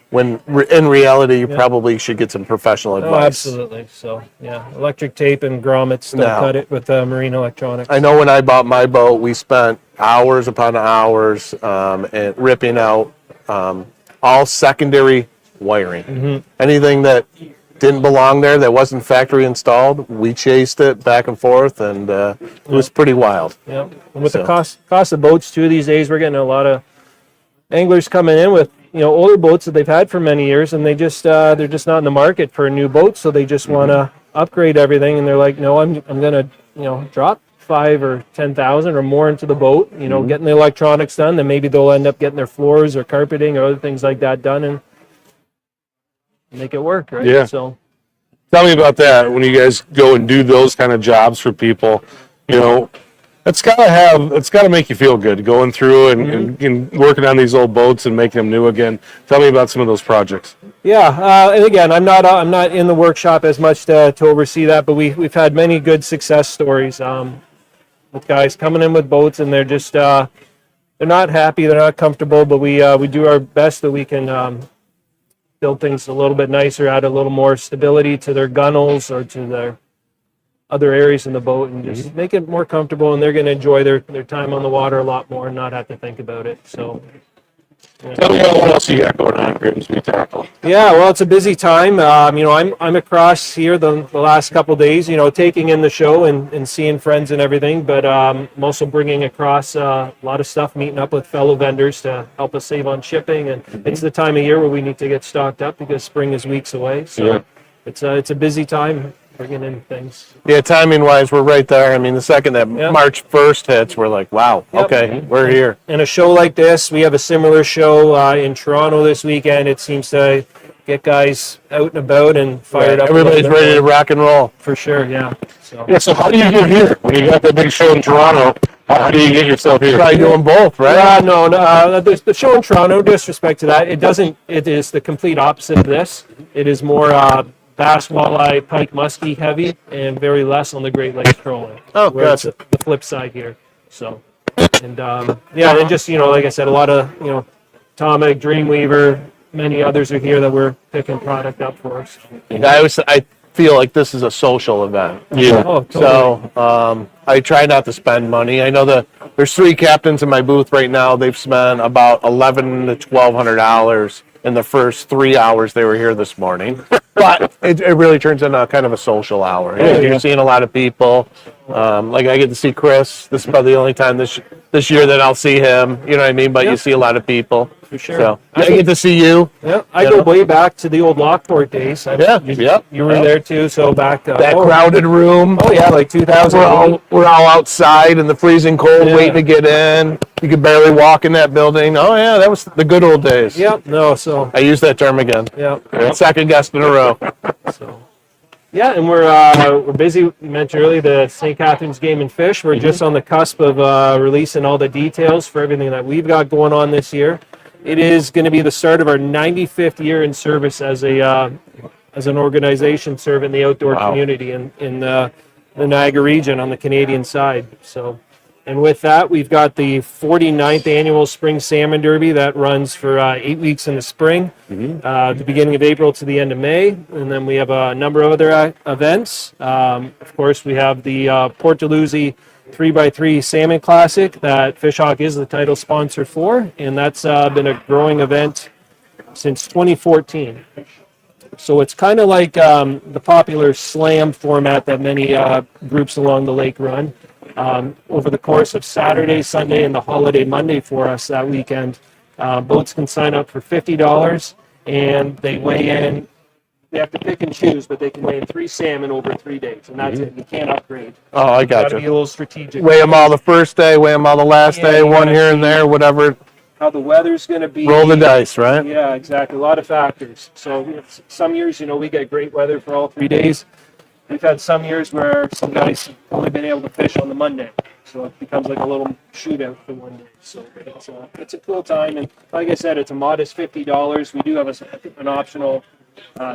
When in reality, you probably should get some professional advice. Oh, absolutely. So yeah, electric tape and grommets don't cut it with marine electronics. I know when I bought my boat, we spent hours upon hours and ripping out all secondary wiring. Anything that didn't belong there, that wasn't factory installed, we chased it back and forth, and it was pretty wild. Yeah, and with the cost of boats too these days, we're getting a lot of anglers coming in with, you know, older boats that they've had for many years, and they just they're just not in the market for a new boat, so they just want to upgrade everything, and they're like, no, I'm gonna, you know, drop 5 or 10,000 or more into the boat, you know, getting the electronics done. Then maybe they'll end up getting their floors or carpeting or other things like that done and make it work, right? Yeah. So Tell me about that. When you guys go and do those kind of jobs for people, you know, it's gotta make you feel good going through and working on these old boats and making them new again. Tell me about some of those projects. yeah, and again, I'm not in the workshop as much to oversee that, but we've had many good success stories with guys coming in with boats, and they're just they're not happy, they're not comfortable, but we do our best that we can build things a little bit nicer, add a little more stability to their gunnels or to their other areas in the boat, and just make it more comfortable, and they're going to enjoy their time on the water a lot more and not have to think about it. So Tell me what else you got going on, Grimsby Tackle. yeah, well, it's a busy time. You know, I'm across here the last couple days, you know, taking in the show and seeing friends and everything, but I'm also bringing across a lot of stuff, meeting up with fellow vendors to help us save on shipping, and it's the time of year where we need to get stocked up because spring is weeks away. So it's a busy time bringing in things. Yeah, timing-wise, we're right there. I mean, the second that March 1st hits, we're like, wow, okay, we're here. And a show like this, we have a similar show in Toronto this weekend. It seems to get guys out and about and fired up. Everybody's ready to rock and roll. For sure, yeah. So. Yeah, so how do you get here? When you got that big show in Toronto, how do you get yourself here? Probably doing both, right? No. The show in Toronto, disrespect to that, it is the complete opposite of this. It is more bass, walleye, pike, muskie heavy, and very less on the Great Lakes trolling. Oh, gotcha. It's the flip side here. So, and yeah, and just, you know, like I said, a lot of, you know, Tomic, Dreamweaver, many others are here that we're picking product up for us. I feel like this is a social event. Yeah. Oh, totally. So I try not to spend money. I know there's 3 captains in my booth right now. They've spent about $1,100 to $1,200 in the first 3 hours they were here this morning. But it really turns into kind of a social hour. You're seeing a lot of people. Like I get to see Chris. This is probably the only time this year that I'll see him. You know what I mean? But you see a lot of people. For sure. So I get to see you. Yeah, I go way back to the old Lockport days. You were there too, so back That crowded room. Oh yeah, like 2008. We're all outside in the freezing cold, waiting to get in. You could barely walk in that building. Oh yeah, that was the good old days. Yep. No, so I use that term again. Yep. Second guest in a row. So. Yeah, and we're busy. You mentioned earlier the St. Catharines Game and Fish. We're just on the cusp of releasing all the details for everything that we've got going on this year. It is going to be the start of our 95th year in service as an organization serving the outdoor community in the Niagara region on the Canadian side. So, and with that, we've got the 49th annual Spring Salmon Derby that runs for 8 weeks in the spring, the beginning of April to the end of May. And then we have a number of other events. Of course, we have the Port Dalhousie 3x3 Salmon Classic that Fishhawk is the title sponsor for, and that's been a growing event since 2014. So it's kind of like the popular slam format that many groups along the lake run. Over the course of Saturday, Sunday, and the holiday Monday for us that weekend, boats can sign up for $50, and they weigh in. They have to pick and choose, but they can weigh in 3 salmon over 3 days, and that's it. You can't upgrade. Oh, I got Got to be a little strategic. Weigh them all the first day, weigh them all the last day, one here and there, whatever. How the weather's going to be. Roll the dice, right? Yeah, exactly. A lot of factors. So some years, we get great weather for all 3 days. We've had some years where some guys have only been able to fish on the Monday. So it becomes like a little shootout for one day. So it's a cool time. And like I said, it's a modest $50. We do have an optional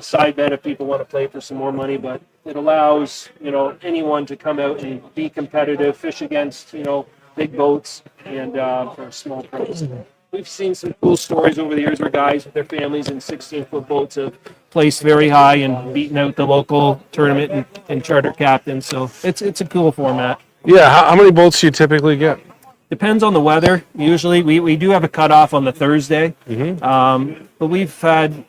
side bet if people want to play for some more money, but it allows anyone to come out and be competitive, fish against big boats, and for a small price. We've seen some cool stories over the years where guys with their families in 16-foot boats have placed very high and beaten out the local tournament and charter captains. So it's a cool format. Yeah, how many boats do you typically get? Depends on the weather. Usually we do have a cutoff on the Thursday, but we've had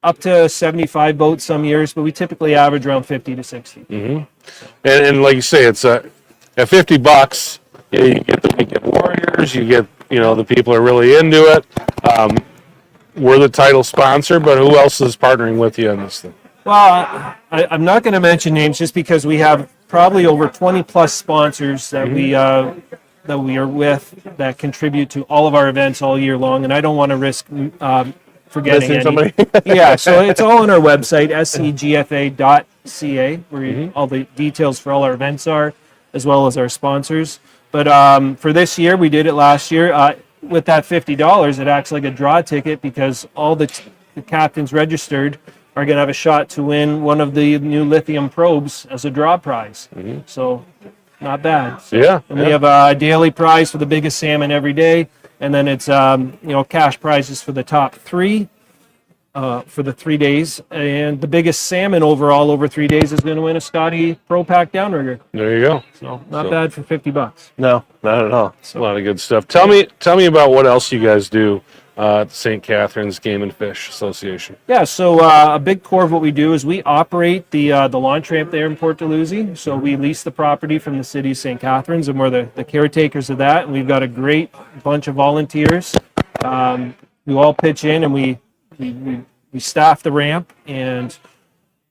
up to 75 boats some years, but we typically average around 50 to 60. And like you say, it's at $50. You get the weekend warriors. You get the people are really into it. We're the title sponsor, but who else is partnering with you on this thing? Well, I'm not going to mention names just because we have probably over 20 plus sponsors that we are with that contribute to all of our events all year long, and I don't want to risk forgetting any. Yeah, so it's all on our website, scgfa.ca, where all the details for all our events are, as well as our sponsors. But for this year, we did it last year. With that $50, it acts like a draw ticket because all the captains registered are going to have a shot to win one of the new lithium probes as a draw prize. So not bad. So, and we have a daily prize for the biggest salmon every day, and then it's cash prizes for the top 3 for the 3 days, and the biggest salmon overall over 3 days is going to win a Scotty Pro Pack downrigger. There you go. So not bad for $50. No, not at all. It's a lot of good stuff. Tell me about what else you guys do at the St. Catharines Game and Fish Association. Yeah, so a big core of what we do is we operate the launch ramp there in Port Dalhousie. So we lease the property from the city of St. Catharines, and we're the caretakers of that. And we've got a great bunch of volunteers who all pitch in, and we staff the ramp. And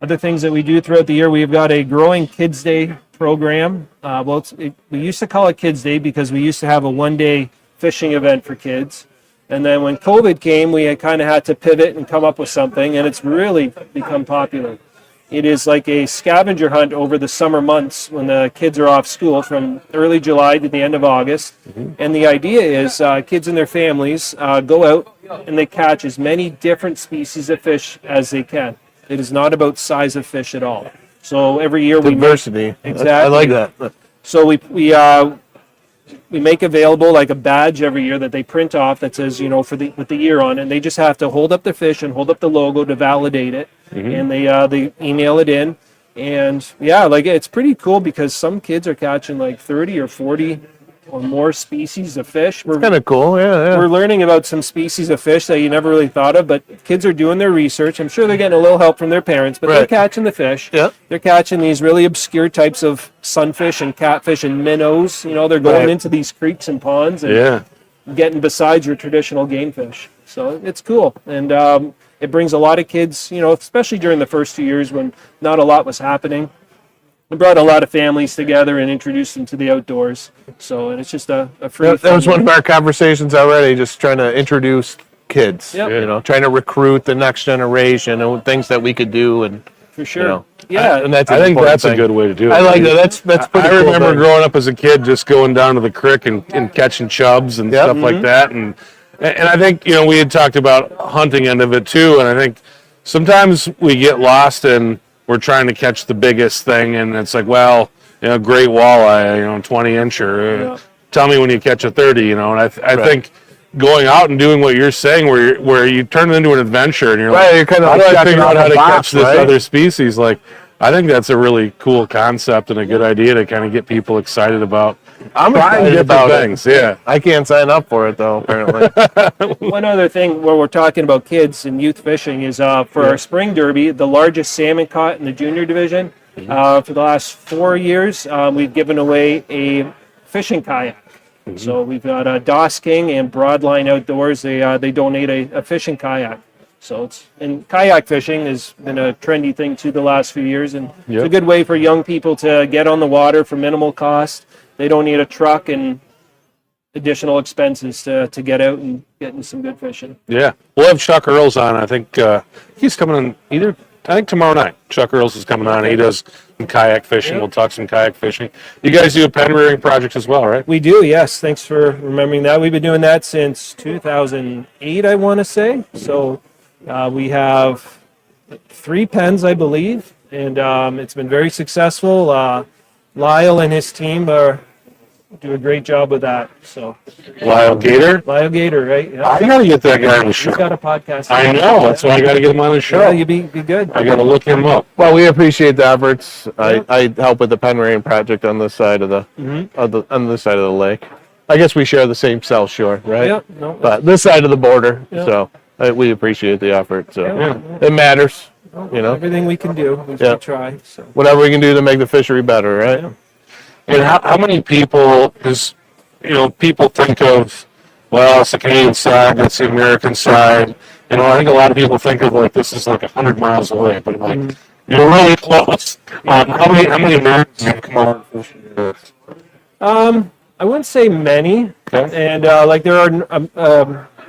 other things that we do throughout the year, we've got a growing Kids Day program. We used to call it Kids Day because we used to have a one-day fishing event for kids. And then when COVID came, we kind of had to pivot and come up with something, and it's really become popular. It is like a scavenger hunt over the summer months when the kids are off school from early July to the end of August. And the idea is kids and their families go out and they catch as many different species of fish as they can. It is not about size of fish at all. So every year diversity. Exactly. I like that. So we make available like a badge every year that they print off that says, with the year on, and they just have to hold up the fish and hold up the logo to validate it, and they email it in, and it's pretty cool because some kids are catching like 30 or 40 or more species of fish. We're Kind of cool. Yeah. we're learning about some species of fish that you never really thought of, but kids are doing their research. I'm sure they're getting a little help from their parents, but they're Right. catching the fish. Yep. They're catching these really obscure types of sunfish and catfish and minnows. You know, they're going Right. into these creeks and ponds and Yeah. getting besides your traditional game fish. So it's cool. And it brings a lot of kids, you know, especially during the first 2 years when not a lot was happening. It brought a lot of families together and introduced them to the outdoors. So, and it's just a free. That was one of our conversations already, just trying to introduce kids, Yep. you know, trying to recruit the next generation and things that we could do. And, For sure. you know, Yeah. and that's I an think important that's a thing. good way to do it. I like that. That's pretty I cool remember thing. growing up as a kid, just going down to the creek and catching chubs and Yep. stuff like that. And I think, you know, we had talked about hunting end of it too. And I think sometimes we get lost and we're trying to catch the biggest thing. And it's like, well, you know, great walleye, you know, 20 incher. Yeah. Tell me when you catch a 30, you know. And I think going out and doing what you're saying, where you turn it into an adventure and you're Right, like, you're kind of how do like I checking figure out out how the to box, catch this right? other species? Like, I think that's a really cool concept and a good idea to kind of get people excited about I'm trying excited different about things. it. Yeah. I can't sign up for it though, apparently. One other thing where we're talking about kids and youth fishing is for our spring derby, the largest salmon caught in the junior division. For the last 4 years, we've given away a fishing kayak. So we've got Doss King and Broadline Outdoors. They donate a fishing kayak. So and kayak fishing has been a trendy thing too the last few years, and it's a good way for young people to get on the water for minimal cost. They don't need a truck and additional expenses to get out and get into some good fishing. Yeah. We'll have Chuck Earls on. I think he's coming on I think tomorrow night. Chuck Earls is coming on. He does some kayak fishing. Yeah. We'll talk some kayak fishing. You guys do a pen rearing project as well, right? We do, yes. Thanks for remembering that. We've been doing that since 2008, I want to say. So we have 3 pens, I believe, and it's been very successful. Lyle and his team do a great job with that. So Lyle Gator. Lyle Gator, right? Yeah. I got to get that guy on the show. He's got a podcast. I know. That's why I got to get him on the show. Yeah, you'd be good. I got to look him up. Well, we appreciate the efforts. I help with the pen rain project on this side of the on this side of the lake. I guess we share the same south shore, right? Yeah, no, But this side of the border, Yeah. so we appreciate the effort. So Yeah. it matters, you know. everything we can do, we Yeah. try. So Whatever we can do to make the fishery better, right? Yeah. And how many people, because, you know, people think of, well, it's the Canadian side, that's the American side. You know, I think a lot of people think of like this is like 100 miles away, but like, you're really close. How many Americans have come over to fish with you? I wouldn't say many, Okay. and like there are,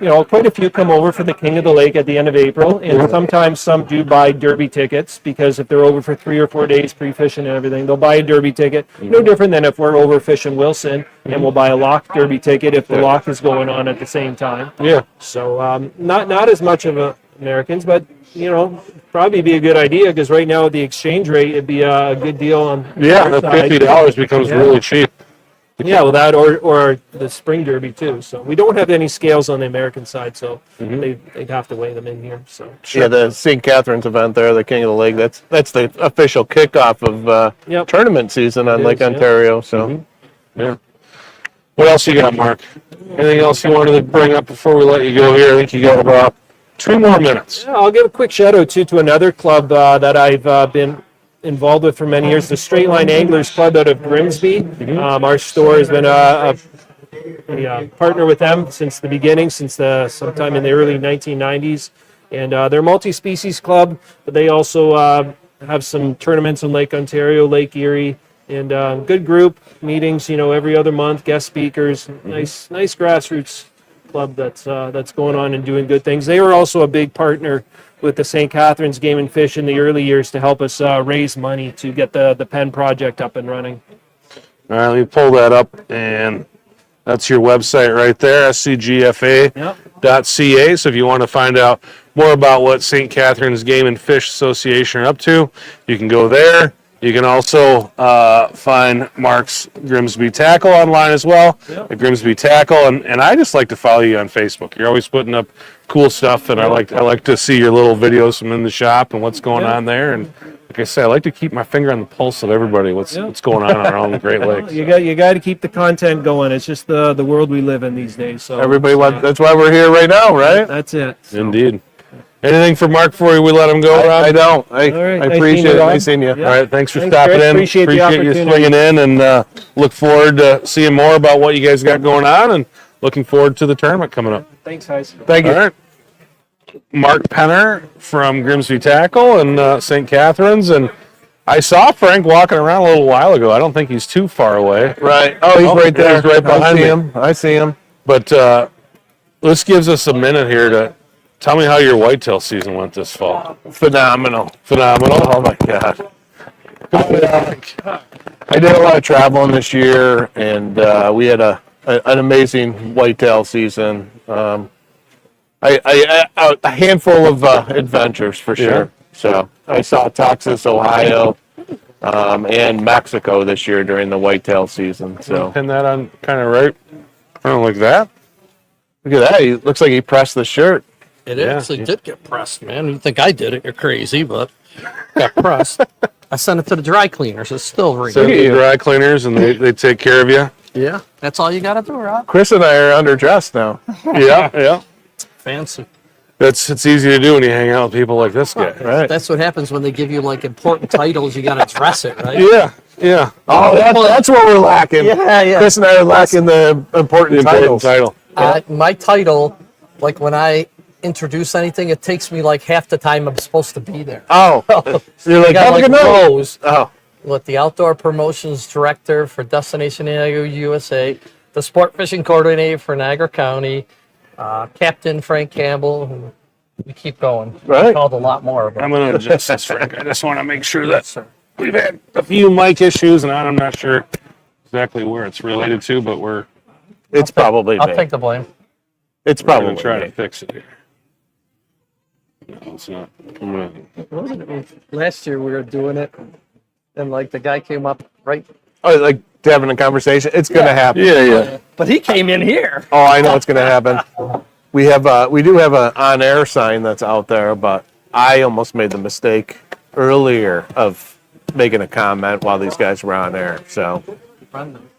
you know, quite a few come over for the King of the Lake at the end of April, and sometimes some do buy derby tickets because if they're over for 3 or 4 days pre-fishing and everything, they'll buy a derby ticket. No different than if we're over fishing Wilson and we'll buy a lock derby ticket if the lock is going on at the same time. Yeah. So not as much of Americans, but you know, probably be a good idea because right now at the exchange rate, it'd be a good deal on. Yeah, their the side. $50 becomes Yeah. really cheap. Yeah, well, that or the spring derby too. So we don't have any scales on the American side, so they'd have to weigh them in here. So Yeah, the St. Catharines event there, the King of the Lake. That's the official kickoff of Yep. tournament season on It Lake is, yeah. Ontario. So Yeah. What else you got, Mark? Anything else you wanted to bring up before we let you go here? I think you got about 2 more minutes. yeah, I'll give a quick shout out to another club that I've been involved with for many years, the Straight Line Anglers Club out of Grimsby. Our store has been a partner with them since the beginning, since sometime in the early 1990s. And they're a multi-species club, but they also have some tournaments in Lake Ontario, Lake Erie, and good group meetings, you know, every other month, guest speakers, nice grassroots club that's going on and doing good things. They were also a big partner with the St. Catharines Game and Fish in the early years to help us raise money to get the pen project up and running. All right, let me pull that up, and that's your website right there, scgfa.ca. So if you want to find out more about what St. Catharines Game and Fish Association are up to, you can go there. You can also find Mark's Grimsby Tackle online as well, at Grimsby Tackle, and I just like to follow you on Facebook. You're always putting up cool stuff, and I like to see your little videos from in the shop and what's going on there. And like I said, I like to keep my finger on the pulse of everybody. What's going on around the Great Lakes? You got to keep the content going. It's just the world we live in these days. So That's why we're here right now, right? that's it. So. Indeed. Anything for Mark before we let him go, Rob? I don't. All right, I nice appreciate seeing you, it. Rob. Nice seeing you. Yeah. All right, thanks for Thanks, stopping Chris. in. Appreciate the you opportunity. swinging in, and look forward to seeing more about what you guys got going on, and looking forward to the tournament coming up. Thanks, guys. Thank you. All right. Mark Penner from Grimsby Tackle and St. Catharines, and I saw Frank walking around a little while ago. I don't think he's too far away. Right. Oh, he's right there. He's right behind me. I see him. But this gives us a minute here to tell me how your whitetail season went this fall. Phenomenal. Phenomenal. Oh my God. I did a lot of traveling this year, and we had an amazing whitetail season. A handful of adventures for sure. Yeah. So I saw Texas, Ohio, and Mexico this year during the whitetail season. So Pin that on kind of right. I don't like that. look at that. He looks like he pressed the shirt. It actually did get pressed, man. You think I did it? You're crazy, but got pressed. I sent it to the dry cleaners. It's still So ringing. the dry cleaners, and they take care of you. Yeah, that's all you got to do, Rob. Chris and I are underdressed now. Yeah. Fancy. It's easy to do when you hang out with people like this guy. Right. That's what happens when they give you like important titles. You got to dress it, right? Yeah. Oh, that's what we're lacking. Yeah. Chris and I are lacking the important The important titles. title. My title, like when I introduce anything, it takes me like half the time I'm supposed to be there. Oh, you're like, I got have a like good night. rows Oh, with the outdoor promotions director for Destination Niagara USA, the sport fishing coordinator for Niagara County, Captain Frank Campbell. And we keep going. Right. We called a lot more. But I'm going to adjust this, Frank. I just want to make sure that we've had a few mic issues, and I'm not sure exactly where it's related to, but it's probably I'll me. take the blame. It's we're going probably to try me. to fix it here. No, it's not. I'm gonna, Wasn't it last year we were doing it, and like the guy came up right, Oh, like having a conversation. It's gonna happen. yeah. but he came in here. Oh, I know it's gonna happen. We do have an on-air sign that's out there, but I almost made the mistake earlier of making a comment while these guys were on air. So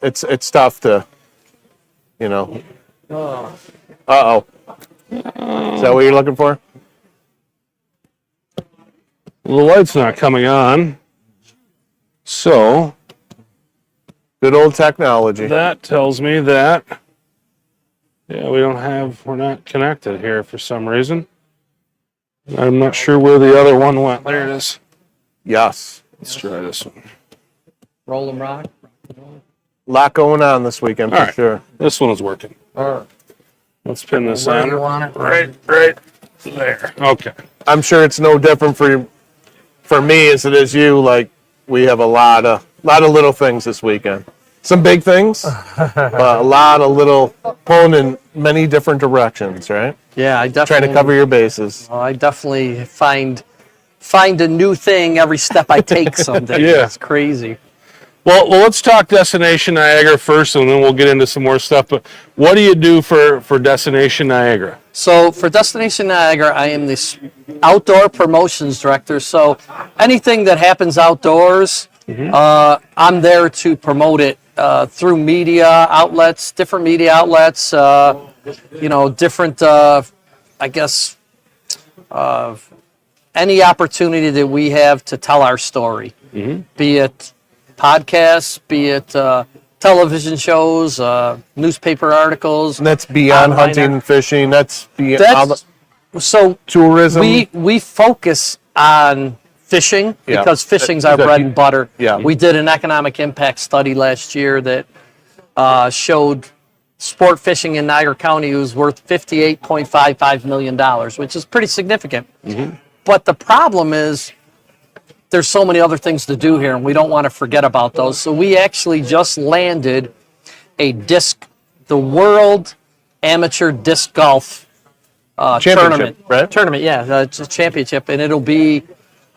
it's tough to, Uh-oh. Is that what you're looking for? The light's not coming on. So Good old technology. that tells me that, we're not connected here for some reason. I'm not sure where the other one went. There it is. Yes. Let's try this one. Rolling Rock. Lot going on this weekend for All right. sure. This one is working. Let's pin this Where on. you want it? Right there. Okay. I'm sure it's no different for me as it is you. Like, we have a lot of little things this weekend. Some big things, but a lot of little pulling in many different directions, right? Yeah, I Trying definitely to cover your bases. I definitely find a new thing every step I take. Someday. Yeah. It's crazy. Well, let's talk Destination Niagara first, and then we'll get into some more stuff. But what do you do for Destination Niagara? So for Destination Niagara, I am the outdoor promotions director. So anything that happens outdoors, I'm there to promote it through media outlets, different media outlets. Different. Any opportunity that we have to tell our story, be it podcasts, be it television shows, newspaper articles. And that's beyond online hunting and fishing. That's beyond So tourism. we focus on fishing Yeah. because fishing's Is our that bread you- and butter. Yeah. We did an economic impact study last year that showed sport fishing in Niagara County was worth $58.55 million, which is pretty significant. But the problem is there's so many other things to do here, and we don't want to forget about those. So we actually just landed the World Amateur Disc Golf Championship, tournament. right? Tournament, yeah, it's a championship, and it'll be,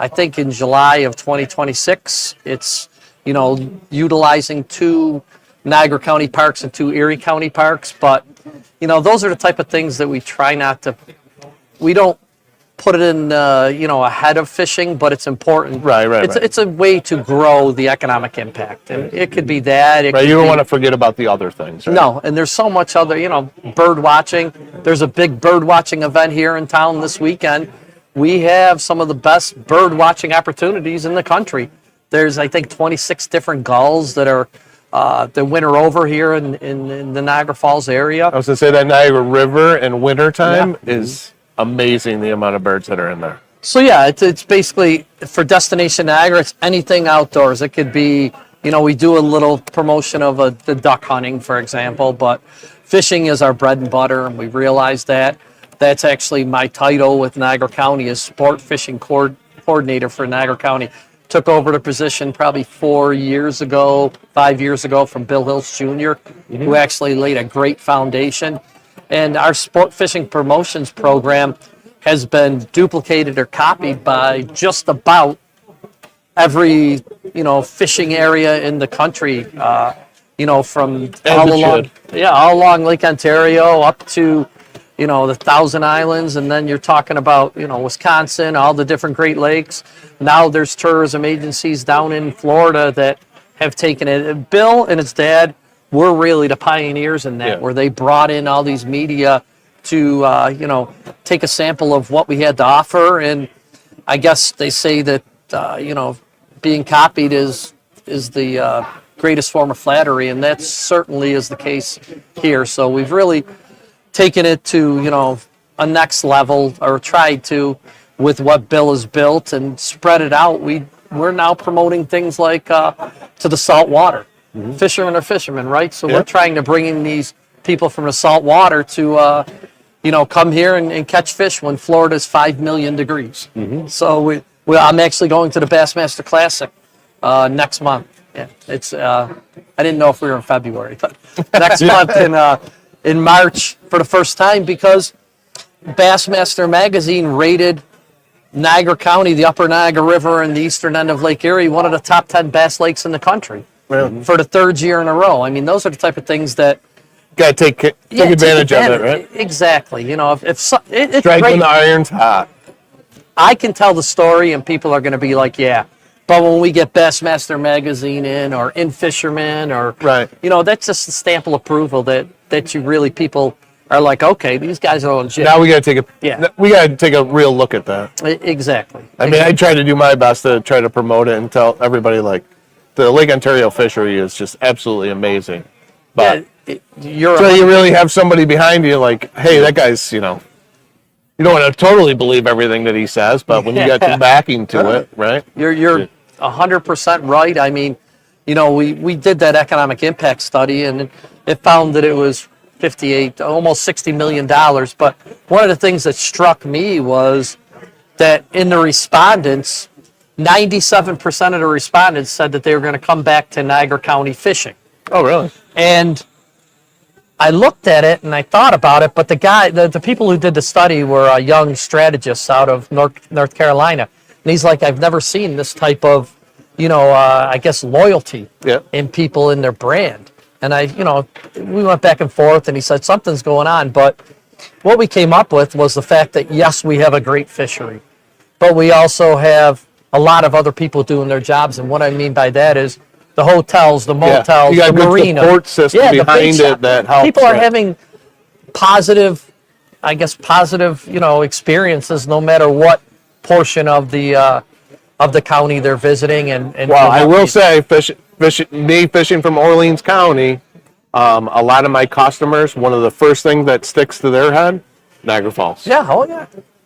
I think in July of 2026, it's, utilizing 2 Niagara County parks and 2 Erie County parks. But, those are the type of things that we try not to, we don't put it in, ahead of fishing, but it's important. Right. It's a way to grow the economic impact. And it could be that. Right, you don't want to forget about the other things. Right? No, and there's so much other, bird watching. There's a big bird watching event here in town this weekend. We have some of the best bird watching opportunities in the country. There's, I think, 26 different gulls that are that winter over here in the Niagara Falls area. I was going to say that Niagara River in wintertime is amazing, the amount of birds that are in there. So yeah, it's basically for Destination Niagara, it's anything outdoors. It could be, we do a little promotion of the duck hunting, for example, but fishing is our bread and butter, and we realize that. That's actually my title with Niagara County is Sport Fishing Coordinator for Niagara County. Took over the position probably 5 years ago from Bill Hills Jr., who actually laid a great foundation. And our sport fishing promotions program has been duplicated or copied by just about every, fishing area in the country, from all along Lake Ontario up to, the Thousand Islands, and then you're talking about, Wisconsin, all the different Great Lakes. Now there's tourism agencies down in Florida that have taken it. Bill and his dad were really the pioneers in that, where they brought in all these media to, take a sample of what we had to offer. And I guess they say that, being copied is the greatest form of flattery, and that certainly is the case here. So we've really taken it to, a next level, or tried to, with what Bill has built and spread it out. We're now promoting things like to the salt water. Fishermen are fishermen, right? So we're trying to bring in these people from the salt water to, come here and catch fish when Florida's 5 million degrees. So I'm actually going to the Bassmaster Classic next month. Yeah, it's I didn't know if we were in February, but next month in March for the first time, because Bassmaster Magazine rated Niagara County, the upper Niagara River, and the eastern end of Lake Erie one of the top 10 bass lakes in the country for the 3rd year in a row. I mean, those are the type of things that got to take advantage of it, right? Exactly. it's Strike great. when the iron's hot. I can tell the story, and people are going to be like, yeah. But when we get Bassmaster Magazine in, or In Fisherman, or that's just a stamp of approval that you really, people are like, okay, these guys are legit. Now we got to take a real look at that. Exactly. I mean, I try to do my best to try to promote it and tell everybody, like, the Lake Ontario fishery is just absolutely amazing. But you really have somebody behind you, like, hey, that guy's, you don't want to totally believe everything that he says, but when you got some backing to it, right? You're 100% right. I mean, we did that economic impact study, and it found that it was almost $60 million. But one of the things that struck me was that in the respondents, 97% of the respondents said that they were going to come back to Niagara County fishing. Oh, really? And I looked at it and I thought about it, but the people who did the study were young strategists out of North Carolina. And he's like, I've never seen this type of, I guess, loyalty in people in their brand. And we went back and forth, and he said, something's going on. But what we came up with was the fact that, yes, we have a great fishery, but we also have a lot of other people doing their jobs. And what I mean by that is the hotels, the motels, you got the a good marina. support system behind it that helps. People are having positive, experiences no matter what portion of the county they're visiting. And well, I will say, fishing from Orleans County, a lot of my customers, one of the first things that sticks to their head, Niagara Falls. Yeah, oh yeah.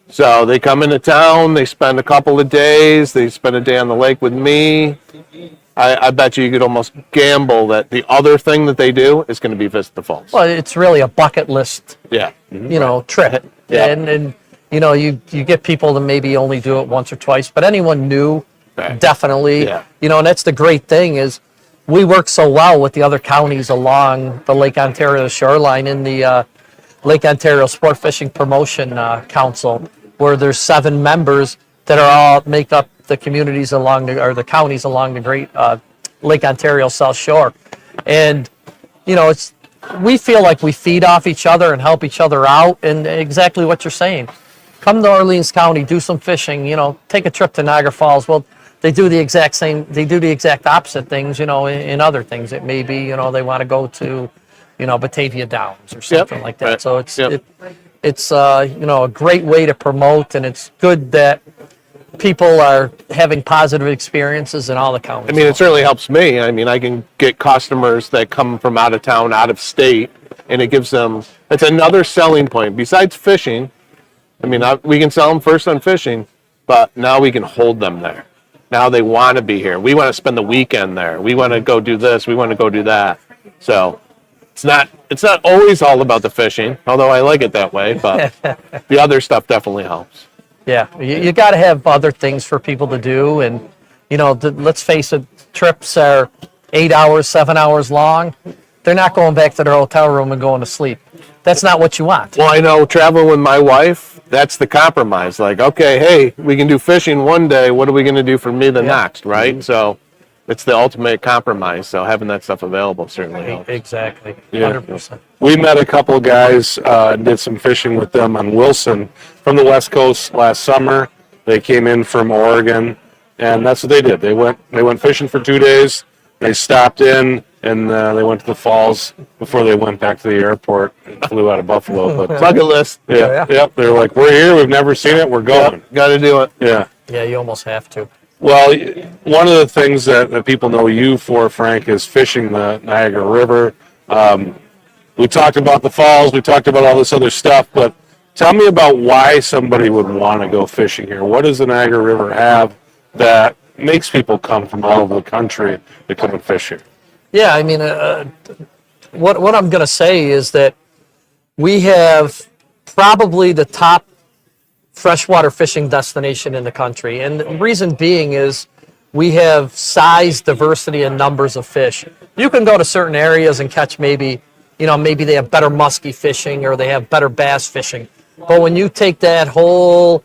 So they come into town, they spend a couple of days, they spend a day on the lake with me. I bet you could almost gamble that the other thing that they do is going to be visit the falls. Well, it's really a bucket list, trip. Yeah. And you get people to maybe only do it once or twice, but anyone new, definitely. Yeah. And that's the great thing is we work so well with the other counties along the Lake Ontario shoreline in the Lake Ontario Sport Fishing Promotion Council, where there's 7 members that are all make up the communities along the counties along the Great Lake Ontario South Shore, and we feel like we feed off each other and help each other out, and exactly what you're saying. Come to Orleans County, do some fishing. Take a trip to Niagara Falls. Well, they do the exact same. They do the exact opposite things. In other things, it may be they want to go to Batavia Downs or something like that. So it's a great way to promote, and it's good that people are having positive experiences in all the counties. I mean, it certainly helps me. I mean, I can get customers that come from out of town, out of state, and it gives them, it's another selling point. Besides fishing, I mean, we can sell them first on fishing, but now we can hold them there. Now they want to be here. We want to spend the weekend there. We want to go do this. We want to go do that. So it's not always all about the fishing, although I like it that way, but the other stuff definitely helps. Yeah, you got to have other things for people to do, and let's face it, trips are 8 hours, 7 hours long. They're not going back to their hotel room and going to sleep. That's not what you want. Well, I know traveling with my wife, that's the compromise. Like, okay, hey, we can do fishing one day. What are we going to do for me the next, right? Mm-hmm. So it's the ultimate compromise. So having that stuff available certainly helps. Exactly, Yeah. 100%. We met a couple of guys, did some fishing with them on Wilson from the West Coast last summer. They came in from Oregon, and that's what they did. They went fishing for 2 days. They stopped in, and they went to the falls before they went back to the airport and flew out of Buffalo. But Bucket list. yeah. They're like, we're here. We've never seen it. We're going. Got to do it. Yeah. Yeah, you almost have to. Well, one of the things that people know you for, Frank, is fishing the Niagara River. We talked about the falls. We talked about all this other stuff. But tell me about why somebody would want to go fishing here. What does the Niagara River have that makes people come from all over the country to come and fish here? Yeah, I mean, what I'm going to say is that we have probably the top freshwater fishing destination in the country. And the reason being is we have size, diversity, and numbers of fish. You can go to certain areas and catch maybe they have better muskie fishing or they have better bass fishing. But when you take that whole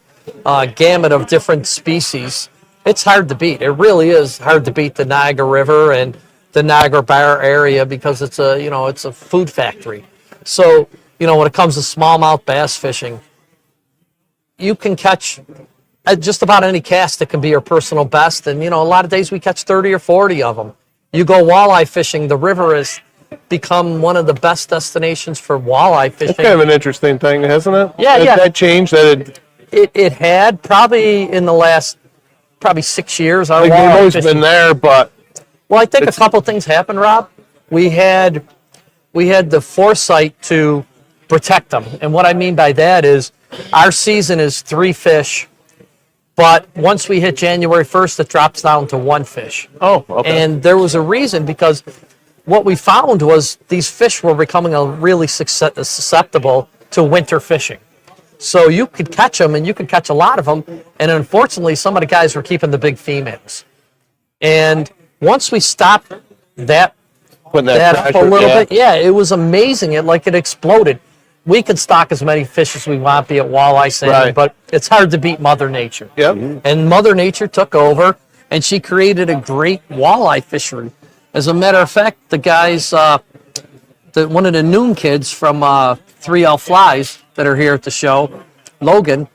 gamut of different species, it's hard to beat. It really is hard to beat the Niagara River and the Niagara Bar area because it's a food factory. So, when it comes to smallmouth bass fishing, you can catch just about any cast that can be your personal best. And, a lot of days we catch 30 or 40 of them. You go walleye fishing, the river has become one of the best destinations for walleye fishing. It's kind of an interesting thing, hasn't it? Yeah. That changed. It had probably in the last 6 years. Our They've walleye always fishing, been there, but well, I think a couple things happened, Rob. We had the foresight to protect them. And what I mean by that is our season is 3 fish, but once we hit January 1st, it drops down to 1 fish. Oh, okay. And there was a reason, because what we found was these fish were becoming really susceptible to winter fishing. So you could catch them, and you could catch a lot of them. And unfortunately, some of the guys were keeping the big females. And once we stopped that Putting up a little bit, it was amazing. It exploded. We could stock as many fish as we want, be it walleye, salmon, Right. but it's hard to beat Mother Nature. Yep. And Mother Nature took over, and she created a great walleye fishery. As a matter of fact, the guys, one of the Noon kids from 3L Flies that are here at the show, Logan,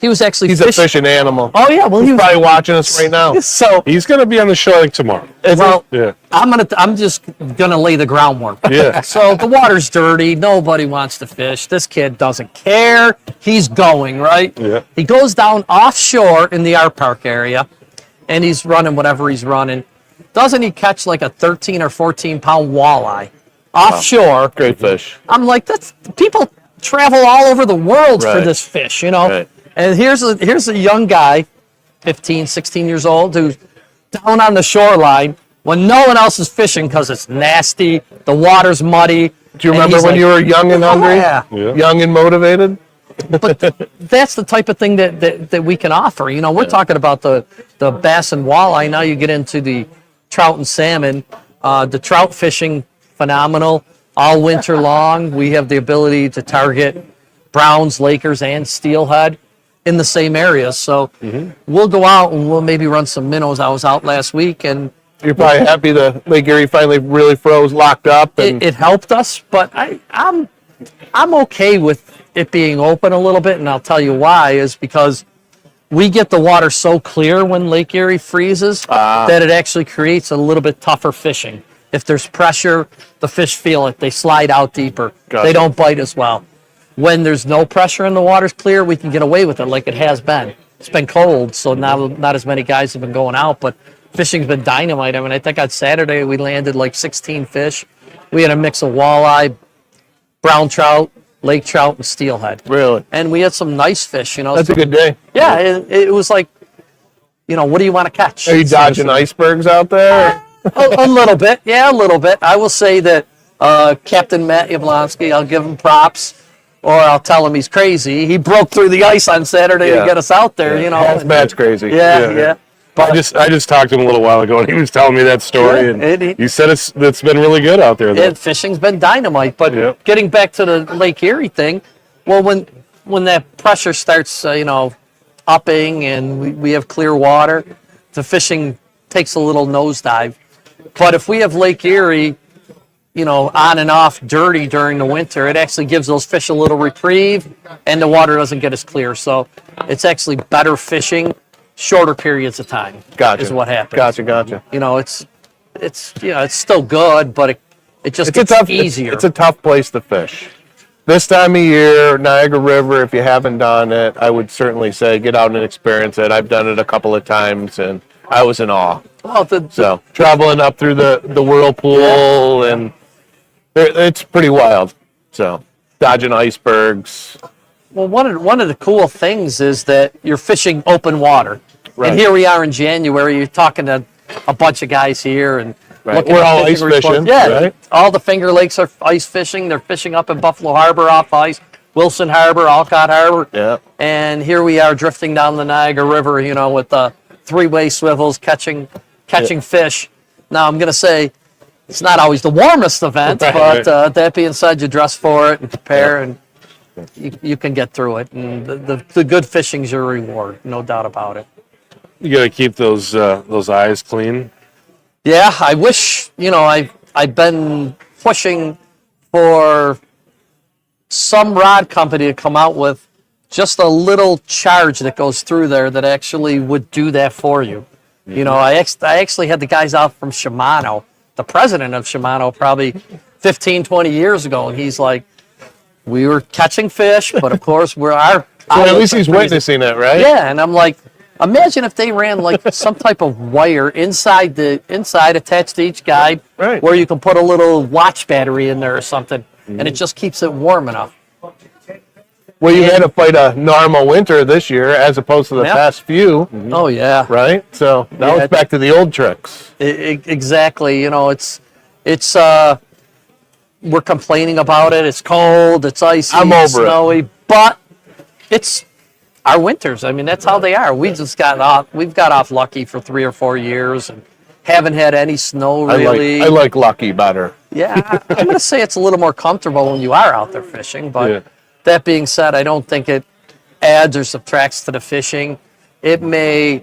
he was actually He's a fishing animal. Oh yeah, well He's probably watching us right now. So He's going to be on the show tomorrow. well, Yeah. I'm just gonna lay the groundwork. Yeah. So the water's dirty. Nobody wants to fish. This kid doesn't care. He's going, right? Yeah. He goes down offshore in the art park area, and he's running whatever he's running. Doesn't he catch like a 13 or 14 pound walleye offshore? Great fish. I'm like, people travel all over the world for Right. this fish, Right. And here's a young guy, 15, 16 years old, who's down on the shoreline when no one else is fishing because it's nasty, the water's muddy. Do you remember when you were young and hungry? Yeah. Yeah. Young and motivated? But that's the type of thing that we can offer. We're talking about the bass and walleye. Now you get into the trout and salmon. The trout fishing, phenomenal. All winter long, we have the ability to target browns, Lakers, and steelhead. in the same area. So we'll go out and we'll maybe run some minnows. I was out last week, and You're probably happy the Lake Erie finally really froze, locked up, and it helped us. But I'm okay with it being open a little bit, and I'll tell you why. Is because we get the water so clear when Lake Erie freezes that it actually creates a little bit tougher fishing. If there's pressure, the fish feel it. They slide out deeper. Gotcha. They don't bite as well. When there's no pressure and the water's clear, we can get away with it like it has been. It's been cold, so now not as many guys have been going out, but fishing's been dynamite. I mean, I think on Saturday we landed like 16 fish. We had a mix of walleye, brown trout, lake trout, and steelhead. really, And we had some nice fish, you know. that's a good day. Yeah, it was like, you know, what do you want to catch? Are you dodging icebergs out there? A little bit, yeah, a little bit. I will say that Captain Matt Yablonsky, I'll give him props, or I'll tell him he's crazy. He broke through the ice on Saturday to Yeah. get us out there, you know. Matt's crazy. Yeah. I just talked to him a little while ago, and he was telling me that story, Yeah, and he said it's been really good out there. Though. And fishing's been dynamite. But Yep. getting back to the Lake Erie thing, well, when that pressure starts, upping and we have clear water, the fishing takes a little nosedive. But if we have Lake Erie, on and off dirty during the winter, it actually gives those fish a little reprieve, and the water doesn't get as clear. So it's actually better fishing, shorter periods of time. Gotcha. Is what happens. Gotcha. It's still good, but it just gets easier. It's a tough place to fish. This time of year, Niagara River, if you haven't done it, I would certainly say get out and experience it. I've done it a couple of times, and I was in awe. Well, So traveling up through the whirlpool, and it's pretty wild. So dodging icebergs. Well, one of the cool things is that you're fishing open water. Right. And here we are in January. You're talking to a bunch of guys here, and Right. looking We're at all fishing ice fishing, response. Yeah, right? all the Finger Lakes are ice fishing. They're fishing up in Buffalo Harbor off ice, Wilson Harbor, Alcott Harbor. Yeah. And here we are drifting down the Niagara River, with the three-way swivels catching fish. Now, I'm going to say it's not always the warmest event, Right. but that being said, you dress for it and prepare, and you can get through it. And the good fishing's your reward, no doubt about it. You got to keep those eyes clean. Yeah, I wish, I've been pushing for some rod company to come out with just a little charge that goes through there that actually would do that for you. I actually had the guys out from Shimano, the president of Shimano, probably 15, 20 years ago, and he's like, we were catching fish, but of course So at least he's witnessing it, right? Yeah, and I'm like, imagine if they ran like some type of wire inside attached to each guide, Right. where you can put a little watch battery in there or something, and it just keeps it warm enough. Well, you had to fight a normal winter this year as opposed to the Yeah. past few, Oh yeah, right? So now Yeah. it's back to the old tricks. Exactly. It's we're complaining about it. It's cold. It's icy. I'm over it. snowy, but it's our winters. I mean, that's how they are. We've got off lucky for 3 or 4 years and haven't had any snow really. I like lucky better. Yeah, I'm going to say it's a little more comfortable when you are out there fishing. But Yeah. that being said, I don't think it adds or subtracts to the fishing. It may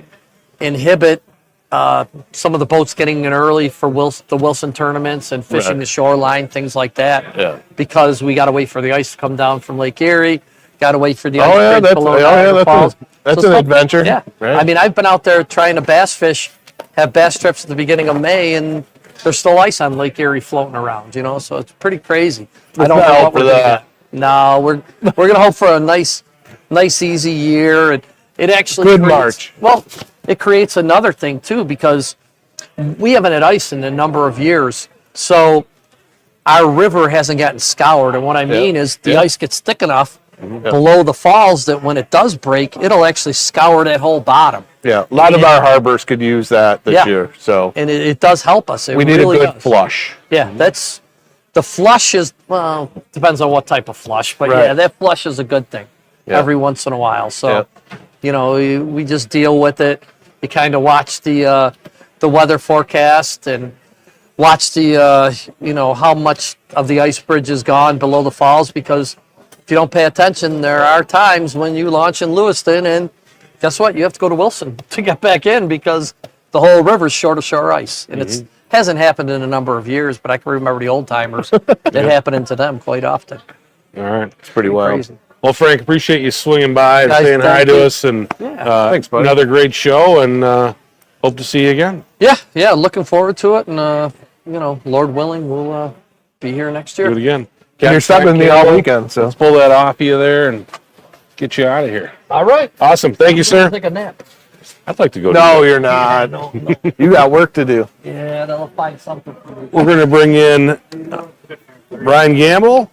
inhibit some of the boats getting in early for the Wilson tournaments and fishing Right. the shoreline, things like that. Yeah. Because we got to wait for the ice to come down from Lake Erie. Got to wait for the Oh, ice yeah, bridge that's- below oh, yeah, Niagara that's Falls. that's So an some- adventure, Yeah. right? I mean, I've been out there trying to bass fish, have bass trips at the beginning of May, and there's still ice on Lake Erie floating around, so it's pretty crazy. I don't not know hope what for we're gonna that. get. No, we're gonna hope for a nice easy year. It actually Good creates- March. Well, it creates another thing too, because we haven't had ice in a number of years, so our river hasn't gotten scoured. And what I mean is the Yeah. ice gets thick enough below the falls that when it does break, it'll actually scour that whole bottom. Yeah, a lot of our harbors could use that this Yeah. year. So And it does help us. It we need really a good does. flush. Yeah, the flush is, well, depends on what type of flush, but Right. yeah, that flush is a good thing Yeah. every once in a while. So, we just deal with it. You kind of watch the weather forecast and watch the, how much of the ice bridge is gone below the falls, because if you don't pay attention, there are times when you launch in Lewiston, and guess what? You have to go to Wilson to get back in because the whole river's short of shore ice, and it's hasn't happened in a number of years. But I can remember the old timers that happening to them quite often. All right, it's pretty wild. Crazy. Well, Frank, appreciate you swinging by and Guys, saying hi thank to you. us, and Thanks, buddy. another great show, and hope to see you again. Yeah, looking forward to it, and Lord willing, we'll be here next Do it year. again. And you're stuck with me all weekend, so. Let's pull that off of you there and get you out of here. All right. Awesome. Thank you, sir. Take a nap. I'd like to go. No, you're not. No. You got work to do. Yeah, they'll find something for me. We're going to bring in Brian Gamble.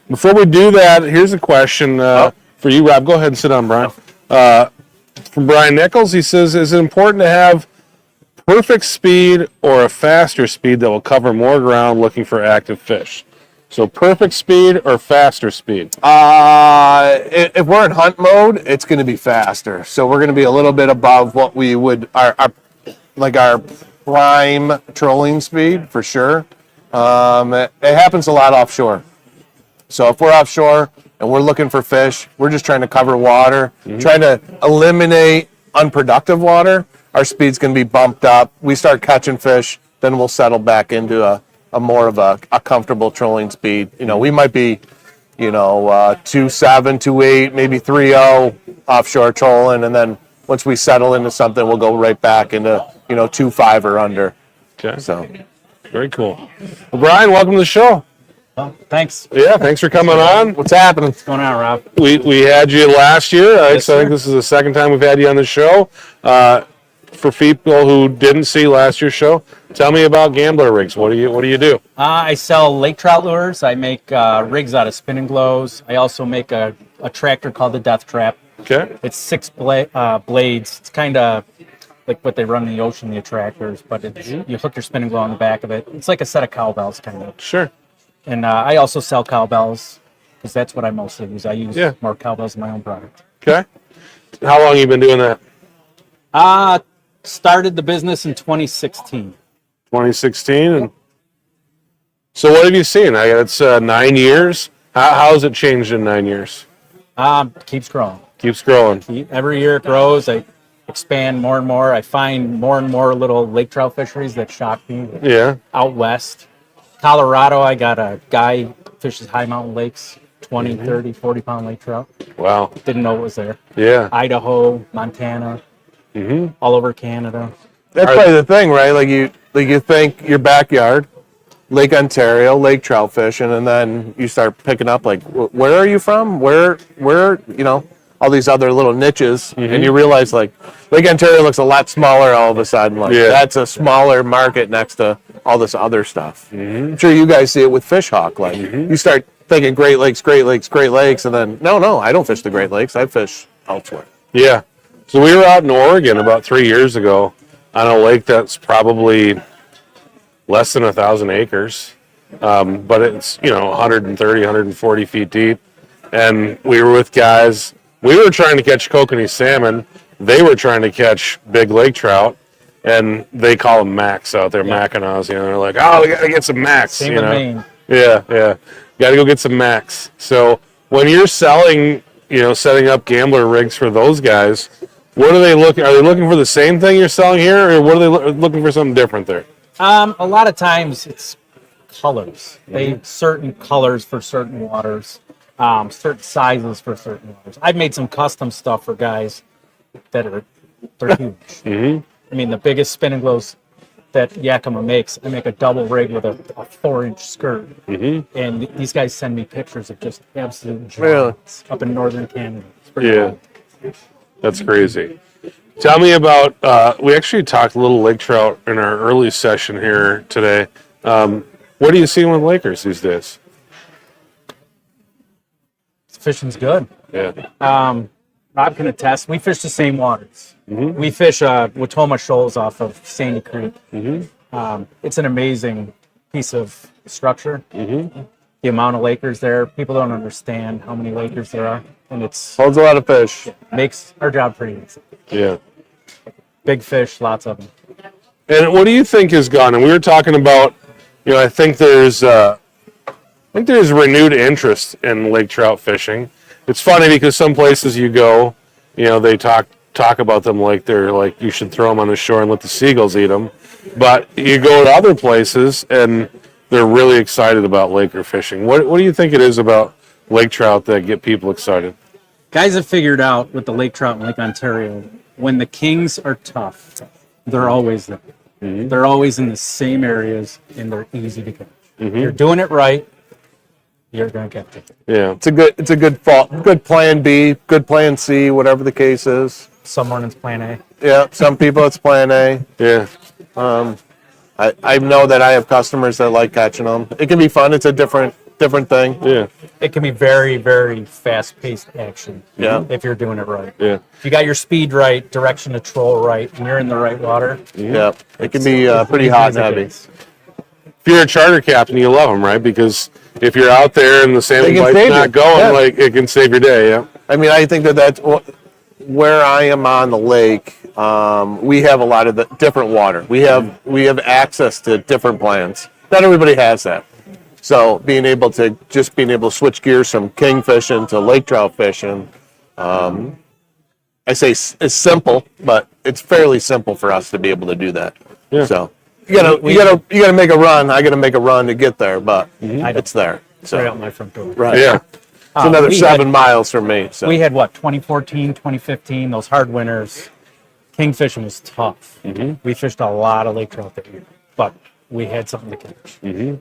Before we do that, here's a question for you, Rob. Go ahead and sit down, Brian. From Brian Nichols, he says, is it important to have perfect speed or a faster speed that will cover more ground looking for active fish? So perfect speed or faster speed? If we're in hunt mode, it's going to be faster. So we're going to be a little bit above what we would, our prime trolling speed for sure. It happens a lot offshore. So if we're offshore and we're looking for fish, we're just trying to cover water, trying to eliminate unproductive water. Our speed's going to be bumped up. We start catching fish, then we'll settle back into a more of a comfortable trolling speed. We might be, 2.7, 2.8, maybe 3.0 offshore trolling, and then once we settle into something, we'll go right back into 2.5 or under. Okay. So Very cool. Well, Brian, welcome to the show. Well, thanks. Yeah, thanks for coming on. what's happening? What's going on, Rob? We had you last year. Yes, So I think sir. this is the second time we've had you on the show. For people who didn't see last year's show, tell me about Gambler Rigs. What do you do? I sell lake trout lures. I make rigs out of spinning glows. I also make a tractor called the Death Trap. Okay. It's 6 blades. It's kind of like what they run in the ocean, the attractors, but you hook your spinning glow on the back of it. It's like a set of cowbells, kind of. Sure. And I also sell cowbells because that's what I mostly use. I use more cowbells in my own product. Okay. How long you been doing that? Started the business in 2016. 2016. And so what have you seen? It's 9 years. How has it changed in 9 years? Keeps growing. Keeps growing. Every year it grows. I expand more and more. I find more and more little lake trout fisheries that shock me. Yeah. Out west, Colorado, I got a guy fishes high mountain lakes, 20, 30, 40-pound lake trout. Wow. Didn't know it was there. Yeah. Idaho, Montana, all over Canada. That's probably the thing, right? Like you think your backyard, Lake Ontario, lake trout fishing, and then you start picking up like, where are you from? Where all these other little niches, and you realize like Lake Ontario looks a lot smaller all of a sudden. Like that's a smaller market next to all this other stuff. I'm sure you guys see it with Fish Hawk. Like you start thinking Great Lakes, and then no, I don't fish the Great Lakes. I fish elsewhere. Yeah. So we were out in Oregon about 3 years ago on a lake that's probably less than 1,000 acres. But it's, 130, 140 feet deep. And we were with guys. We were trying to catch kokanee salmon. They were trying to catch big lake trout. And they call them Macs out there, Mackinaws. They're like, oh, we got to get some Macs. Same with Maine. Yeah. Got to go get some Macs. So when you're selling, setting up gambler rigs for those guys, what are they looking? Are they looking for the same thing you're selling here, or what are they looking for? Something different there? A lot of times it's colors. They certain colors for certain waters, certain sizes for certain waters. I've made some custom stuff for guys they're huge. I mean, the biggest spinning glows that Yakima makes, I make a double rig with a 4-inch skirt. And these guys send me pictures of just absolute giants up in northern Canada. It's pretty cool. That's crazy. Tell me about, we actually talked a little lake trout in our early session here today. What are you seeing with Lakers these days? Fishing's good. Yeah. Rob can attest. We fish the same waters. We fish Watoma shoals off of Sandy Creek. It's an amazing piece of structure. The amount of Lakers there, people don't understand how many Lakers there are, and it's Holds a lot of fish. makes our job pretty easy. Yeah. Big fish, lots of them. And what do you think has gone? And we were talking about, I think there's think there's renewed interest in lake trout fishing. It's funny because some places you go, they talk about them like they're like you should throw them on the shore and let the seagulls eat them. But you go to other places and they're really excited about laker fishing. What do you think it is about lake trout that get people excited? Guys have figured out with the lake trout in Lake Ontario, when the kings are tough, they're always there. Mm-hmm. They're always in the same areas and they're easy to catch. Mm-hmm. You're doing it right, you're going to catch it. Yeah, It's a good plan B, good plan C, whatever the case is. Someone it's plan A. Yeah, some people it's plan A. yeah, I know that I have customers that like catching them. It can be fun. It's a different thing. yeah, It can be very, very fast-paced action. Yeah. If you're doing it right. yeah. If you got your speed right, direction of troll right, and you're in the right water. Yeah, it can be pretty hot and heavy. If you're a charter captain, you love them, right? Because if you're out there and the salmon They can bite's save not you. going, Yeah. like it can save your day. Yeah, I mean, I think that's where I am on the lake. We have a lot of the different water. We have access to different plants. Not everybody has that. So being able to switch gears from king fishing to lake trout fishing, I say it's simple, but it's fairly simple for us to be able to do that. Yeah. So you gotta make a run. I gotta make a run to get there, but it's there. So Right out my front door. right. yeah, It's another we 7 miles from me. So We had 2014, 2015, those hard winters. King fishing was tough. Mm-hmm. We fished a lot of lake trout that year, but we had something to catch. Mm-hmm.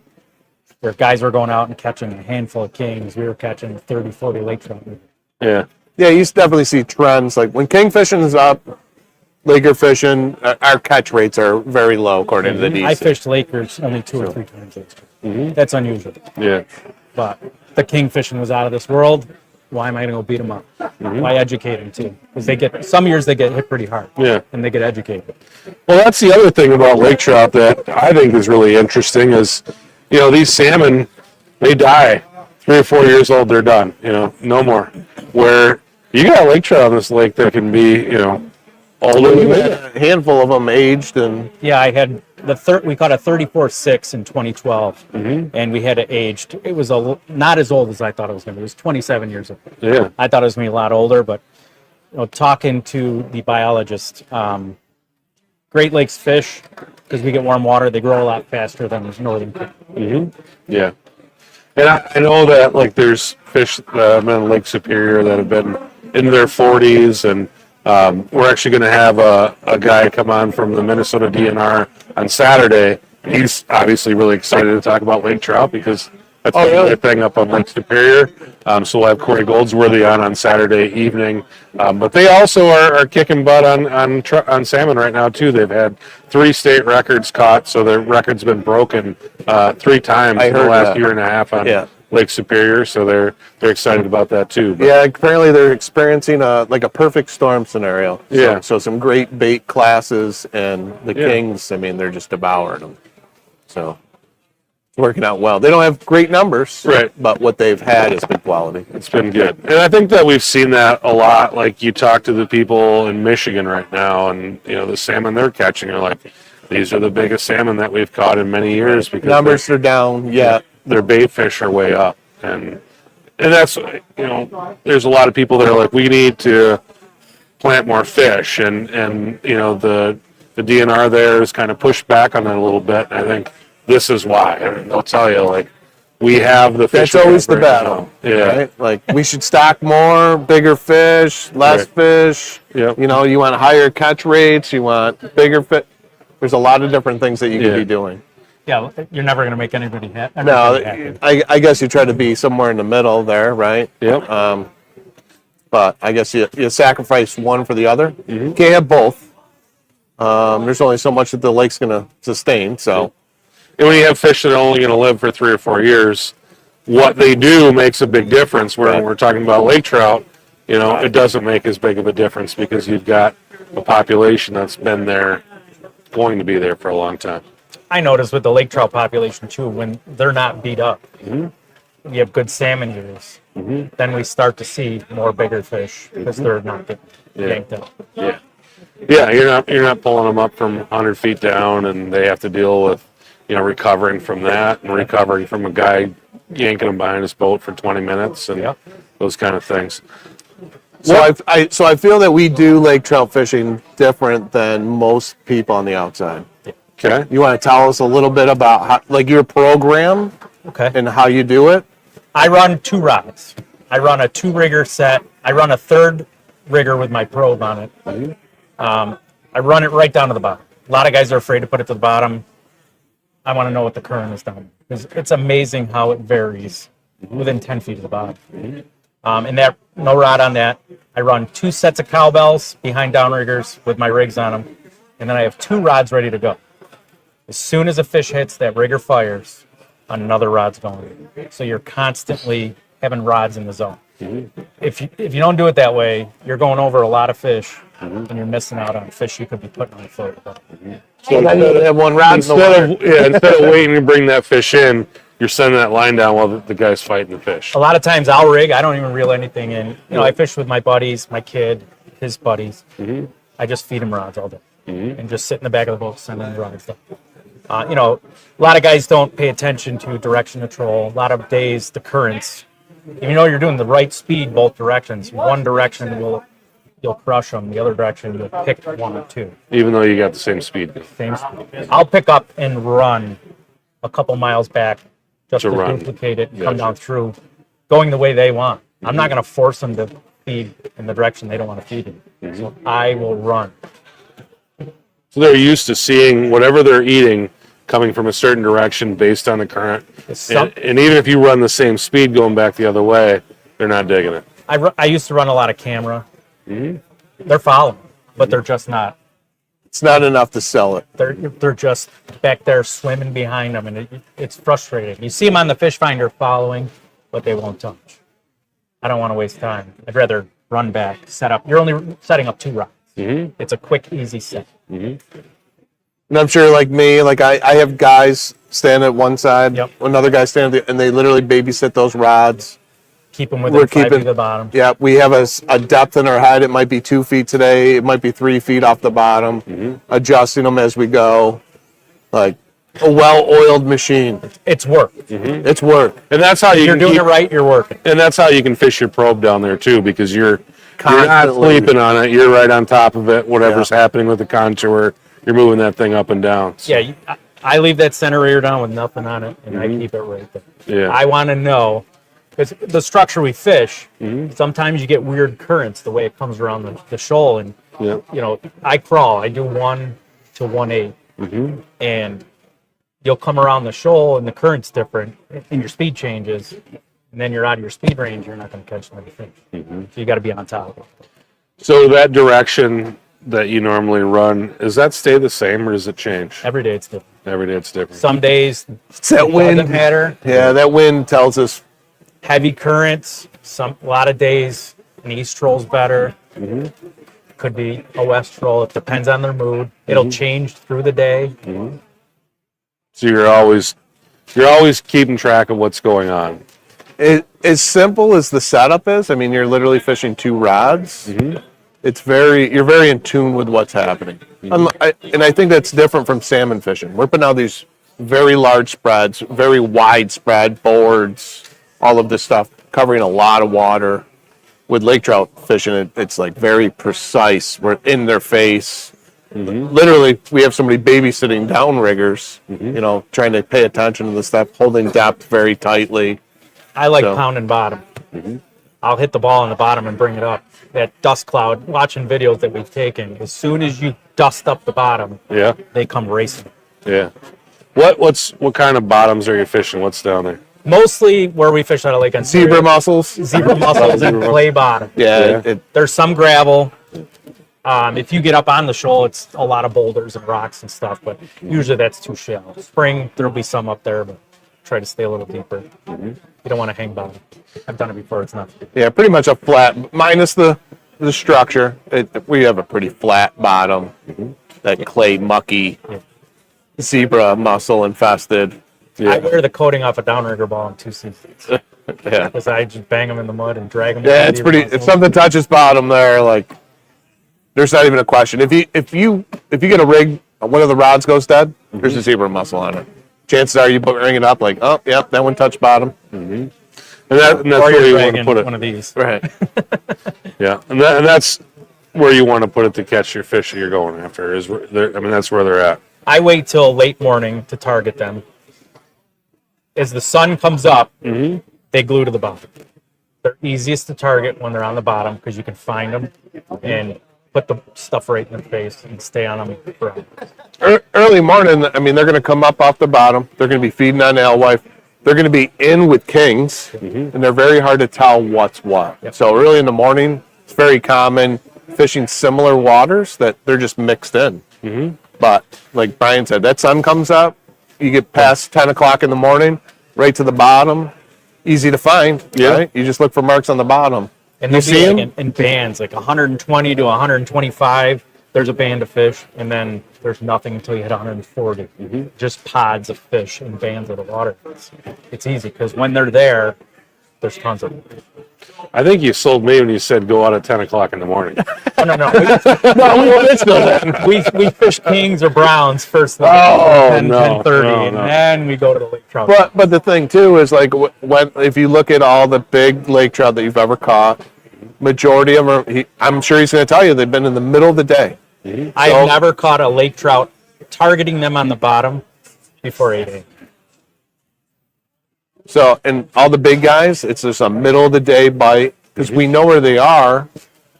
Where guys were going out and catching a handful of kings, we were catching 30, 40 lake trout. yeah, yeah, you definitely see trends. Like when king fishing is up, laker fishing, our catch rates are very low according to the DC. I fished lakers only 2 or 3 times last year. Mm-hmm. That's unusual. yeah. But the king fishing was out of this world. Why am I going to go beat them up? Mm-hmm. Why educate them too? Because some years they get hit pretty hard. Yeah. And they get educated. Well, that's the other thing about lake trout that I think is really interesting is, these salmon, they die 3 or 4 years old, they're done. No more. Where you got lake trout on this lake that can be, older than that. A handful of them aged, and Yeah, I had we caught a 34.6 in 2012, and we had it aged. It was not as old as I thought it was going to be. It was 27 years old. Yeah. I thought it was going to be a lot older, but talking to the biologist, Great Lakes fish, because we get warm water, they grow a lot faster than northern fish. Yeah. And I know that, like, there's fish in Lake Superior that have been in their 40s, and we're actually going to have a guy come on from the Minnesota DNR on Saturday. He's obviously really excited to talk about lake trout because that's the thing up on Lake Superior. So we'll have Corey Goldsworthy on Saturday evening. But they also are kicking butt on salmon right now too. They've had 3 state records caught, so their record's been broken 3 times in the last year and a half on Lake Superior. So they're excited about that too. But, yeah, apparently they're experiencing a perfect storm scenario. So some great bait classes, and the kings. I mean, they're just devouring them. So it's working out well. They don't have great numbers, right? But what they've had has been quality. It's been good, and I think that we've seen that a lot. Like you talk to the people in Michigan right now, and the salmon they're catching are like, these are the biggest salmon that we've caught in many years because numbers are down. Yeah, their bait fish are way up, and that's there's a lot of people that are like, we need to plant more fish, and the DNR there has kind of pushed back on that a little bit. And I think this is why. I mean, they'll tell you, like, we have the fish. That's always the right battle. now. Yeah. Right? Like, we should stock more, bigger fish, less fish. Yep. You want higher catch rates, you want bigger fish. There's a lot of different things that you could be doing. Yeah, you're never going to make anybody happy. No, I guess you try to be somewhere in the middle there, right? Yep. But I guess you sacrifice one for the other. You can't have both. There's only so much that the lake's going to sustain, so. And when you have fish that are only going to live for 3 or 4 years, what they do makes a big difference. Where when we're talking about lake trout, it doesn't make as big of a difference because you've got a population that's been there, going to be there for a long time. I noticed with the lake trout population too, when they're not beat up, you have good salmon years. Then we start to see more bigger fish because they're not getting yanked up. Yeah. Yeah, you're not pulling them up from 100 feet down, and they have to deal with recovering from that and recovering from a guy yanking him behind his boat for 20 minutes and Yep. those kind of things. So I feel that we do lake trout fishing different than most people on the outside. Okay. You want to tell us a little bit about how, like your program Okay. and how you do it? I run 2 rods. I run a 2-rigger set. I run a 3rd rigger with my probe on it. I run it right down to the bottom. A lot of guys are afraid to put it to the bottom. I want to know what the current is down. Because it's amazing how it varies within 10 feet of the bottom. And that, no rod on that. I run 2 sets of cowbells behind downriggers with my rigs on them. And then I have 2 rods ready to go. As soon as a fish hits, that rigger fires, another rod's going. So you're constantly having rods in the zone. If you don't do it that way, you're going over a lot of fish, and you're missing out on fish you could be putting on the float. So then you have one rod in the water. Instead of waiting to bring that fish in, you're sending that line down while the guy's fighting the fish. A lot of times I'll rig. I don't even reel anything in. I fish with my buddies, my kid, his buddies. I just feed them rods all day, and just sit in the back of the boat sending rods. A lot of guys don't pay attention to direction of troll. A lot of days, the currents. You're doing the right speed both directions. One direction you'll crush them. The other direction you'll pick 1 or 2. Even though you got the same speed. Same speed. I'll pick up and run a couple miles back just to duplicate it and come down through, going the way they want. I'm not going to force them to feed in the direction they don't want to feed in. So I will run. So they're used to seeing whatever they're eating coming from a certain direction based on the current. And even if you run the same speed going back the other way, they're not digging it. I used to run a lot of camera. They're following, but they're just not. It's not enough to sell it. They're just back there swimming behind them, and it's frustrating. You see them on the fish finder following, but they won't touch. I don't want to waste time. I'd rather run back, set up. You're only setting up 2 rods. It's a quick, easy set. And I'm sure, like me, I have guys stand at one side, Yep. another guy stand at the, and they literally babysit those rods. Keep them within 5 feet of the bottom. Yeah, we have a depth in our head. It might be 2 feet today. It might be 3 feet off the bottom. Adjusting them as we go, like a well-oiled machine. It's work. It's work. And that's how If you're doing it right, you're working. And that's how you can fish your probe down there too, because you're not Constantly. sleeping on it. You're right on top of it. Whatever's happening with the contour, you're moving that thing up and down. So, Yeah, I leave that center rear down with nothing on it, and I keep it right there. Yeah. I want to know, because the structure we fish, sometimes you get weird currents the way it comes around the shoal, and I crawl. I do 1 to 1/8, and you'll come around the shoal, and the current's different, and your speed changes, and then you're out of your speed range. You're not going to catch many fish. So you got to be on top of it. So that direction that you normally run, does that stay the same or does it change? Every day it's different. Every day it's different. Some days It's that it wind. doesn't matter. Yeah, that wind tells us. Heavy currents. A lot of days an east troll's better. Could be a west troll. It depends on their mood. It'll change through the day. So you're always keeping track of what's going on. As simple as the setup is, I mean, you're literally fishing 2 rods. You're very in tune with what's happening. And I think that's different from salmon fishing. We're putting out these very large spreads, very widespread boards, all of this stuff, covering a lot of water. With lake trout fishing, it's like very precise. We're in their face. Literally, we have somebody babysitting downriggers, trying to pay attention to the stuff, holding depth very tightly. I like pounding bottom. I'll hit the ball on the bottom and bring it up. That dust cloud, watching videos that we've taken, as soon as you dust up the bottom, Yeah. they come racing. Yeah. What kind of bottoms are you fishing? What's down there? Mostly where we fish out of Lake Ontario. Zebra mussels. Zebra mussels and clay bottom. Yeah. There's some gravel. If you get up on the shoal, it's a lot of boulders and rocks and stuff, but usually that's too shallow. Spring, there'll be some up there, but try to stay a little deeper. You don't want to hang bottom. I've done it before. It's not. Yeah, pretty much a flat, minus the structure. We have a pretty flat bottom. That clay, mucky, zebra mussel infested. I wear the coating off a downrigger ball in 2 seasons. Yeah. Because I just bang them in the mud and drag them. Yeah, it's pretty. If something touches bottom there, like there's not even a question. If you get a rig, one of the rods goes dead, there's a zebra mussel on it. chances are you bring it up like, oh, yep, that one touched bottom. And that's Or where you're you want to dragging put it. one of these. Right. Yeah, and that's where you want to put it to catch your fish that you're going after. That's where they're at. I wait till late morning to target them. As the sun comes up, they glue to the bottom. They're easiest to target when they're on the bottom because you can find them and put the stuff right in their face and stay on them forever. Early morning, I mean, they're going to come up off the bottom. They're going to be feeding on alewife. They're going to be in with kings, and they're very hard to tell what's what. Yep. So early in the morning, it's very common fishing similar waters that they're just mixed in. But like Brian said, that sun comes up, you get past 10 o'clock in the morning, right to the bottom, easy to find. Yeah. Right? You just look for marks on the bottom. And You they'll see be like 'em? in bands, like 120 to 125. There's a band of fish, and then there's nothing until you hit 140. Just pods of fish and bands of the water. It's easy because when they're there, there's tons of them. I think you sold me when you said go out at 10 o'clock in the morning. Oh, no. No, We fish kings or browns first thing. Oh, 10, no, 10:30, no, and no. then we go to the lake trout. But the thing too is like when if you look at all the big lake trout that you've ever caught, majority of them, I'm sure he's going to tell you they've been in the middle of the day. I've never caught a lake trout targeting them on the bottom before 8 a.m. So, and all the big guys, it's just a middle of the day bite because we know where they are.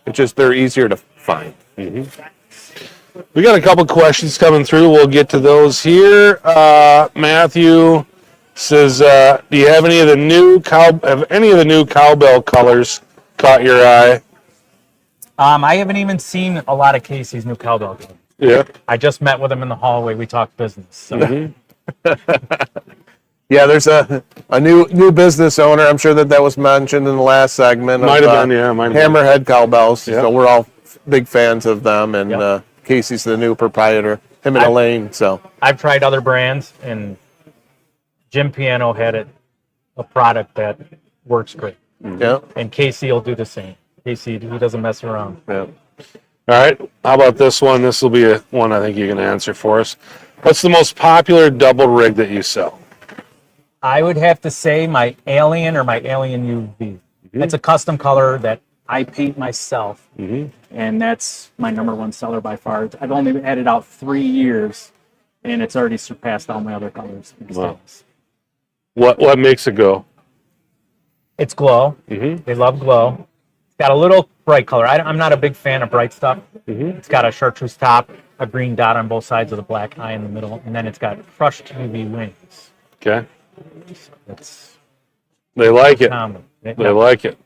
It's just they're easier to find. We got a couple questions coming through. We'll get to those here. Matthew says, "Do you have any of the new cowbell colors caught your eye?" I haven't even seen a lot of Casey's new cowbell. Yeah. I just met with him in the hallway. We talked business. So. Yeah, there's a new business owner. I'm sure that was mentioned in the last segment. Might have been, yeah. Might have been. Hammerhead cowbells. Yeah. So we're all big fans of them, and Yep. Casey's the new proprietor. Him and Elaine. So I've tried other brands, and Jim Piano had a product that works great. yeah, And Casey will do the same. Casey, he doesn't mess around. yeah. All right. How about this one? This will be one I think you can answer for us. What's the most popular double rig that you sell? I would have to say my Alien or my Alien UV. That's a custom color that I paint myself, and that's my number one seller by far. I've only had it out 3 years, and it's already surpassed all my other colors. Wow. What makes it go? It's glow. They love glow. It's got a little bright color. I'm not a big fan of bright stuff. It's got a chartreuse top, a green dot on both sides of the black eye in the middle, and then it's got crushed UV wings. Okay. It's They like it. common. They like it.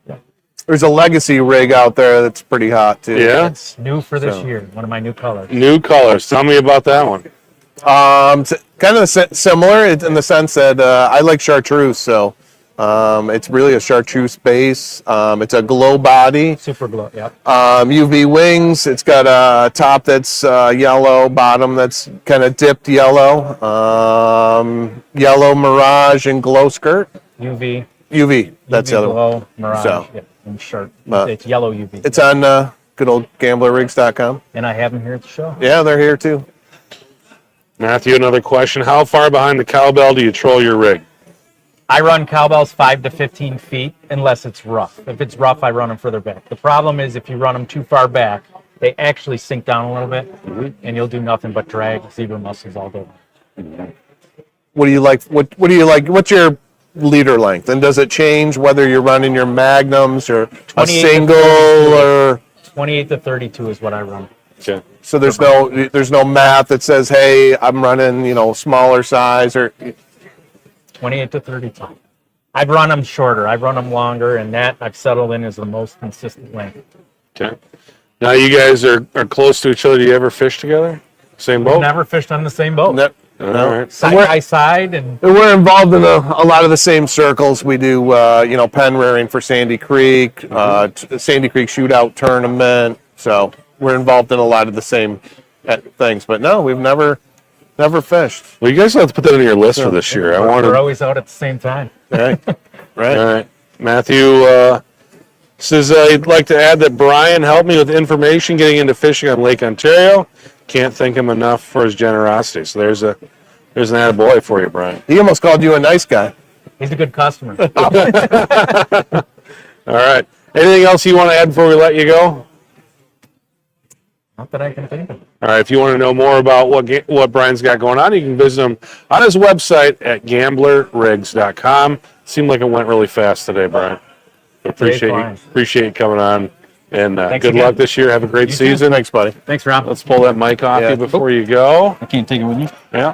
There's a legacy rig out there that's pretty hot too. Yeah. It's new for this So. year. One of my new colors. New colors. Tell me about that one. Kind of similar in the sense that I like chartreuse, so it's really a chartreuse base. It's a glow body, Super glow. Yep. UV wings. It's got a top that's yellow, bottom that's kind of dipped yellow, yellow mirage and glow skirt. UV. UV, that's UV the other one. glow, mirage. So. Yeah, and shirt. But It's yellow UV. It's on good old gamblerrigs.com. And I have them here at the show. Yeah, they're here too. Matthew, another question. How far behind the cowbell do you troll your rig? I run cowbells 5 to 15 feet unless it's rough. If it's rough, I run them further back. The problem is if you run them too far back, they actually sink down a little bit, and you'll do nothing but drag zebra mussels all day. What do you like? What do you like? What's your leader length? And does it change whether you're running your magnums or a 28 to single 32. or 28 to 32 is what I run. Okay. so there's no math that says, hey, I'm running, smaller size or 28 to 32. I've run them shorter. I've run them longer, and that I've settled in as the most consistent length. Okay. Now you guys are close to each other. Do you ever fish together? Same boat? Never fished on the same boat. no. All right. Side by side, and We're involved in a lot of the same circles. We do, pen rearing for Sandy Creek, Sandy Creek shootout tournament. So we're involved in a lot of the same things. But no, we've never fished. Well, you guys will have to put that on your list for this year. we're always out at the same time. Right? Right. All right. Matthew says, I'd like to add that Brian helped me with information getting into fishing on Lake Ontario. Can't thank him enough for his generosity. So there's There's an attaboy for you, Brian. He almost called you a nice guy. He's a good customer. All right. Anything else you want to add before we let you go? Not that I can think of. All right. If you want to know more about what Brian's got going on, you can visit him on his website at gamblerrigs.com. Seemed like it went really fast today, Brian. Appreciate you coming on. And good again. luck this year. Have a great season. Thanks, buddy. Thanks, Rob. Let's pull that mic off you before you go. I can't take it with me. Yeah.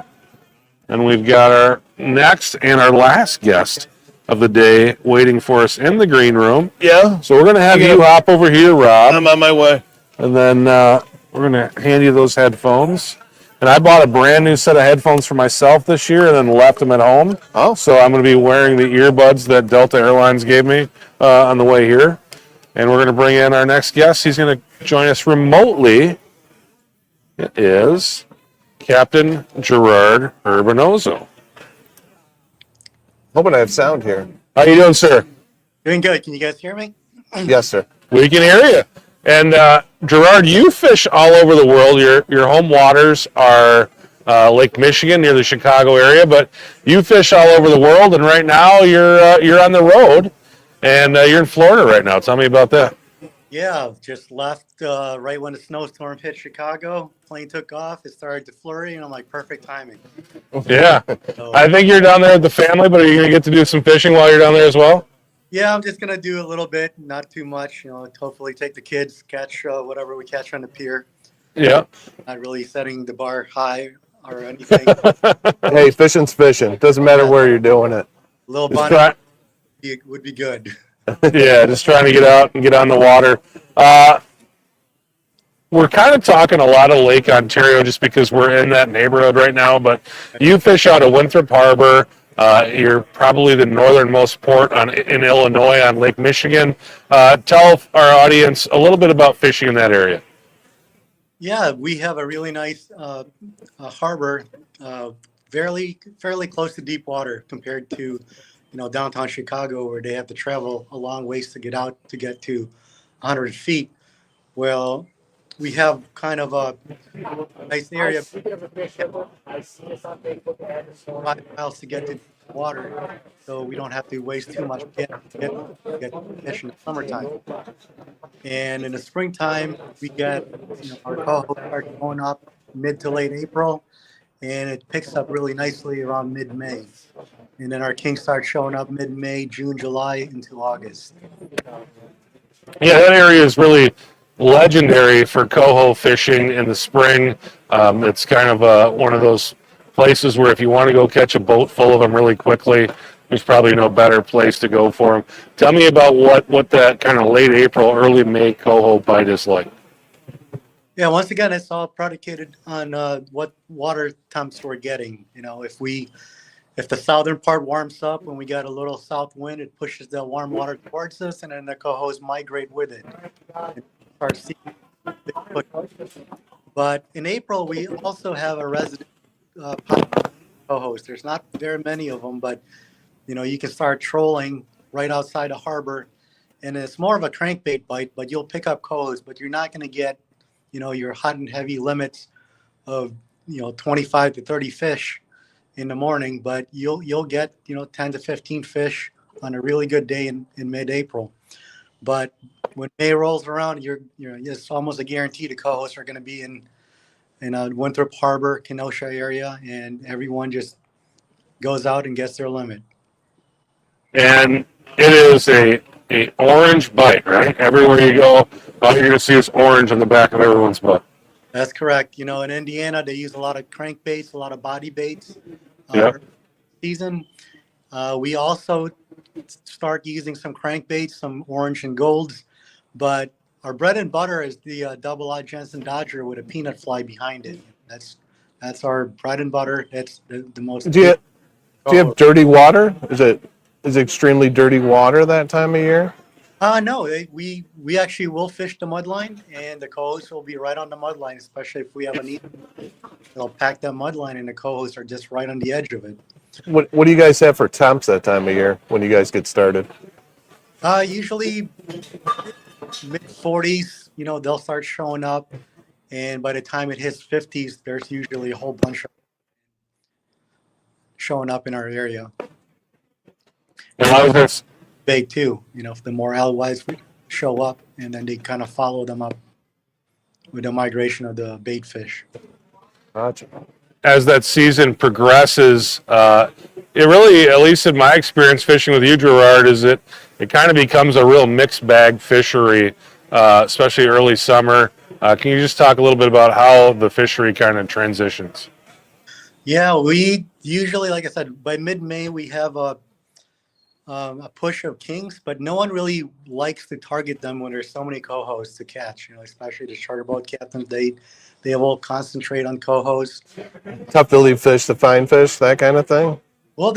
And we've got our next and our last guest of the day waiting for us in the green room. Yeah. So we're going to have you hop over here, Rob. I'm on my way. And then we're going to hand you those headphones. And I bought a brand new set of headphones for myself this year and then left them at home. Oh. So I'm going to be wearing the earbuds that Delta Airlines gave me on the way here. And we're going to bring in our next guest. He's going to join us remotely. It is Captain Gerard Urbanozo. Hoping I have sound here. How you doing, sir? Doing good. Can you guys hear me? Yes, sir. We can hear you. And Gerard, you fish all over the world. Your home waters are Lake Michigan near the Chicago area, but you fish all over the world. And right now you're on the road, and you're in Florida right now. Tell me about that. Yeah, just left right when the snowstorm hit Chicago. Plane took off. It started to flurry, and I'm like, perfect timing. Yeah. So, I think you're down there with the family, but are you going to get to do some fishing while you're down there as well? yeah, I'm just gonna do a little bit, not too much. Hopefully take the kids, catch whatever we catch on the pier. Yeah. Not really setting the bar high or anything. Hey, fishing's fishing. Doesn't matter where you're doing it. A little Just bunny would be good. Yeah, just trying to get out and get on the water. We're kind of talking a lot of Lake Ontario just because we're in that neighborhood right now, but you fish out of Winthrop Harbor. You're probably the northernmost port in Illinois on Lake Michigan. Tell our audience a little bit about fishing in that area. Yeah, we have a really nice harbor, fairly close to deep water compared to, downtown Chicago, where they have to travel a long ways to get out to get to 100 feet. Well, we have kind of a nice area, 5 miles to get to water, so we don't have to waste too much gas to get fish in the summertime. And in the springtime, we get our cohosts start going up mid to late April, and it picks up really nicely around mid-May. And then our kings start showing up mid-May, June, July into August. Yeah, that area is really legendary for coho fishing in the spring. It's kind of one of those places where if you want to go catch a boat full of them really quickly, there's probably no better place to go for them. Tell me about what that kind of late April, early May coho bite is like. Yeah, once again, it's all predicated on what water temps we're getting. If the southern part warms up and we got a little south wind, it pushes the warm water towards us, and then the cohos migrate with it. Start seeing big push. But in April, we also have a resident cohos. There's not very many of them, but you can start trolling right outside the harbor, and it's more of a crankbait bite. But you'll pick up cohos, but you're not going to get your hot and heavy limits of 25 to 30 fish in the morning, but you'll get 10 to 15 fish on a really good day in mid-April. But when May rolls around, it's almost a guarantee the cohosts are going to be in Winthrop Harbor, Kenosha area, and everyone just goes out and gets their limit. And it is a orange bite, right? Everywhere you go, all you're going to see is orange on the back of everyone's butt. That's correct. In Indiana, they use a lot of crankbaits, a lot of body baits. Yep. Season, we also start using some crankbaits, some orange and golds, but our bread and butter is the double-eyed Jensen Dodger with a peanut fly behind it. That's our bread and butter. That's the most. Do you have dirty water? Is it extremely dirty water that time of year? No, we actually will fish the mud line, and the cohosts will be right on the mud line, especially if we have a need. They'll pack that mud line, and the cohosts are just right on the edge of it. What do you guys have for temps that time of year when you guys get started? Usually mid-40s, they'll start showing up, and by the time it hits 50s, there's usually a whole bunch of showing up in our area. And how is this? Bait too, if the more alewives show up, and then they kind of follow them up with the migration of the bait fish. Gotcha. As that season progresses, it really, at least in my experience fishing with you, Gerard, is it kind of becomes a real mixed bag fishery, especially early summer. Can you just talk a little bit about how the fishery kind of transitions? Yeah, we usually, like I said, by mid-May we have a push of kings, but no one really likes to target them when there's so many cohosts to catch. Especially the charter boat captains, they will concentrate on cohosts. Tough to leave fish to find fish, that kind of thing. Well,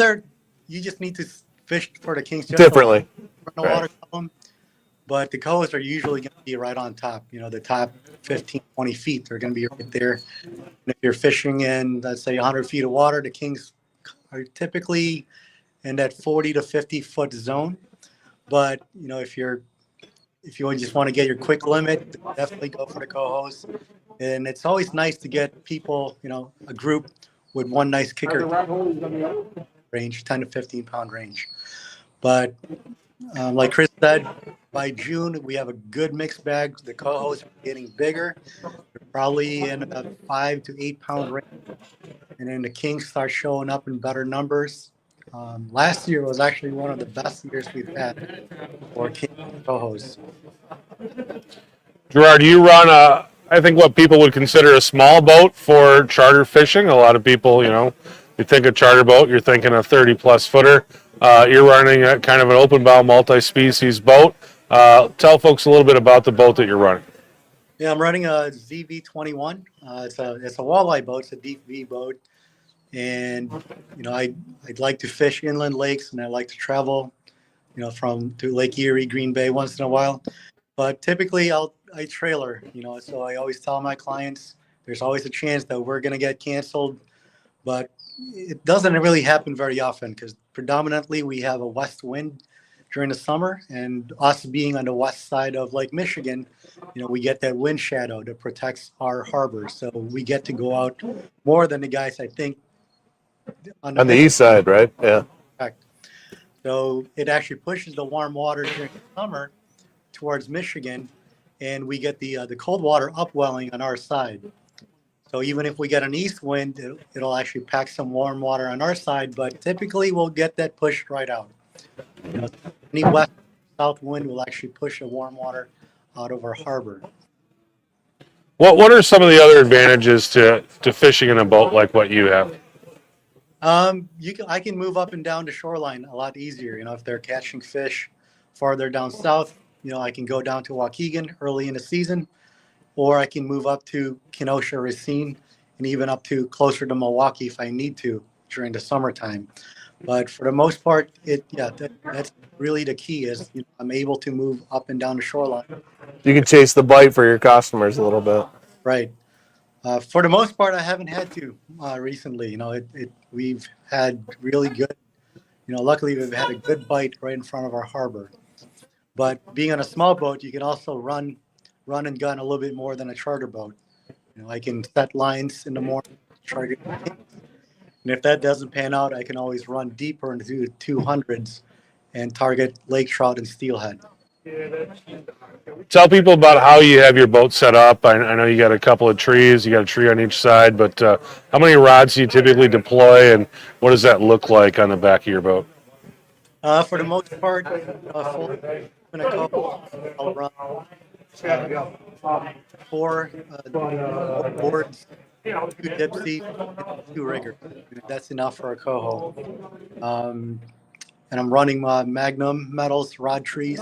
you just need to fish for the kings Differently. from the water column, but the cohosts are usually going to be right on top. The top 15, 20 feet, they're going to be right there. And if you're fishing in, let's say, 100 feet of water, the kings are typically in that 40 to 50 foot zone. But if you just want to get your quick limit, definitely go for the co-host. And it's always nice to get people, a group with one nice kicker range, 10 to 15 pound range. But like Chris said, by June we have a good mixed bag. The co-hosts are getting bigger. They're probably in a 5 to 8 pound range, and then the kings start showing up in better numbers. Last year was actually one of the best years we've had for king co-hosts. Gerard, you run I think what people would consider a small boat for charter fishing. A lot of people, you think of charter boat, you're thinking a 30 plus footer. You're running a kind of an open bow multi-species boat. Tell folks a little bit about the boat that you're running. Yeah, I'm running a ZV21. It's a walleye boat. It's a deep V boat. And, I'd like to fish inland lakes, and I like to travel, to Lake Erie, Green Bay once in a while. But typically I trailer, so I always tell my clients there's always a chance that we're going to get canceled. But it doesn't really happen very often because predominantly we have a west wind during the summer, and us being on the west side of Lake Michigan, we get that wind shadow that protects our harbor. So we get to go out more than the guys, I think, on the east side, right? Yeah. Correct. So it actually pushes the warm water during the summer towards Michigan, and we get the cold water upwelling on our side. So even if we get an east wind, it'll actually pack some warm water on our side, but typically we'll get that pushed right out. Any west south wind will actually push the warm water out of our harbor. What are some of the other advantages to fishing in a boat like what you have? I can move up and down the shoreline a lot easier. If they're catching fish farther down south, I can go down to Waukegan early in the season, or I can move up to Kenosha, Racine, and even up to closer to Milwaukee if I need to during the summertime. But for the most part, that's really the key is I'm able to move up and down the shoreline. You can chase the bite for your customers a little bit. Right. For the most part, I haven't had to recently. We've had really good. Luckily we've had a good bite right in front of our harbor. But being on a small boat, you can also run and gun a little bit more than a charter boat. I can set lines in the morning, target, and if that doesn't pan out, I can always run deeper into the 200s and target lake trout and steelhead. Tell people about how you have your boat set up. I know you got a couple of trees, you got a tree on each side, but how many rods do you typically deploy, and what does that look like on the back of your boat? For the most part, I'll run 4 boards, 2 dipsy, 2 riggers. That's enough for a coho. And I'm running Magnum metals, rod trees,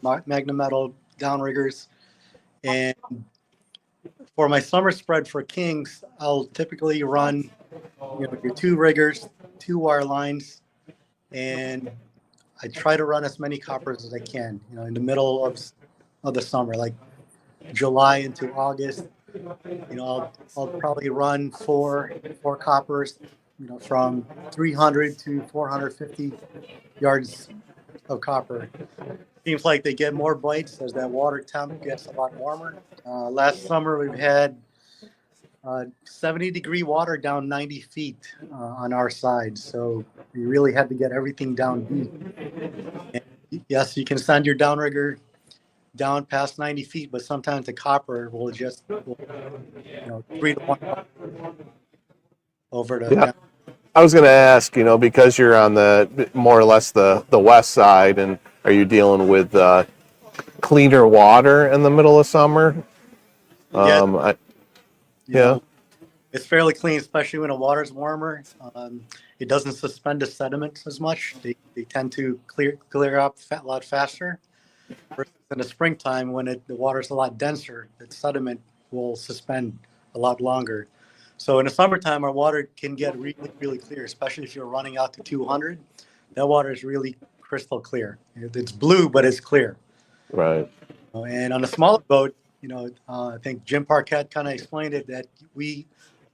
Magnum metal downriggers. And for my summer spread for kings, I'll typically run your 2 riggers, 2 wire lines, and I try to run as many coppers as I can, in the middle of the summer, like July into August. I'll probably run four coppers, from 300 to 450 yards of copper. Seems like they get more bites as that water temp gets a lot warmer. Last summer we've had 70-degree water down 90 feet on our side. So we really had to get everything down deep. And yes, you can send your downrigger down past 90 feet, but sometimes the copper will just, 3 to 1 over to Yeah. down. I was going to ask, because you're on the more or less the west side, and are you dealing with cleaner water in the middle of summer? Yeah. Yeah. It's fairly clean, especially when the water's warmer. It doesn't suspend the sediments as much. They tend to clear up a lot faster. Versus in the springtime, when the water's a lot denser, the sediment will suspend a lot longer. So in the summertime, our water can get really, really clear, especially if you're running out to 200. That water is really crystal clear. It's blue, but it's clear. Right. And on a smaller boat, I think Jim Parquette kind of explained it that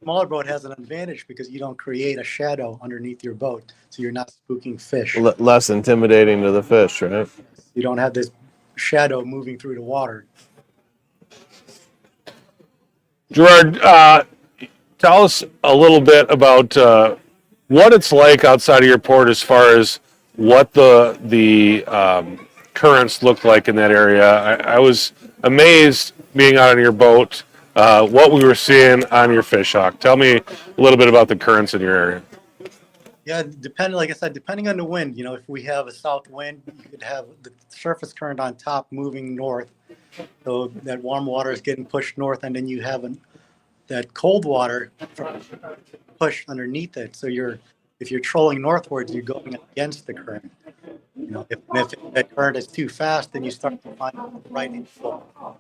smaller boat has an advantage because you don't create a shadow underneath your boat, so you're not spooking fish. Less intimidating to the fish, right? You don't have this shadow moving through the water. Gerard, tell us a little bit about what it's like outside of your port as far as what the currents look like in that area. I was amazed being out on your boat, what we were seeing on your fish hawk. Tell me a little bit about the currents in your area. Yeah, like I said, depending on the wind, if we have a south wind, you could have the surface current on top moving north. So that warm water is getting pushed north, and then you have that cold water push underneath it. So if you're trolling northwards, you're going against the current. If that current is too fast, then you start to find the right angle,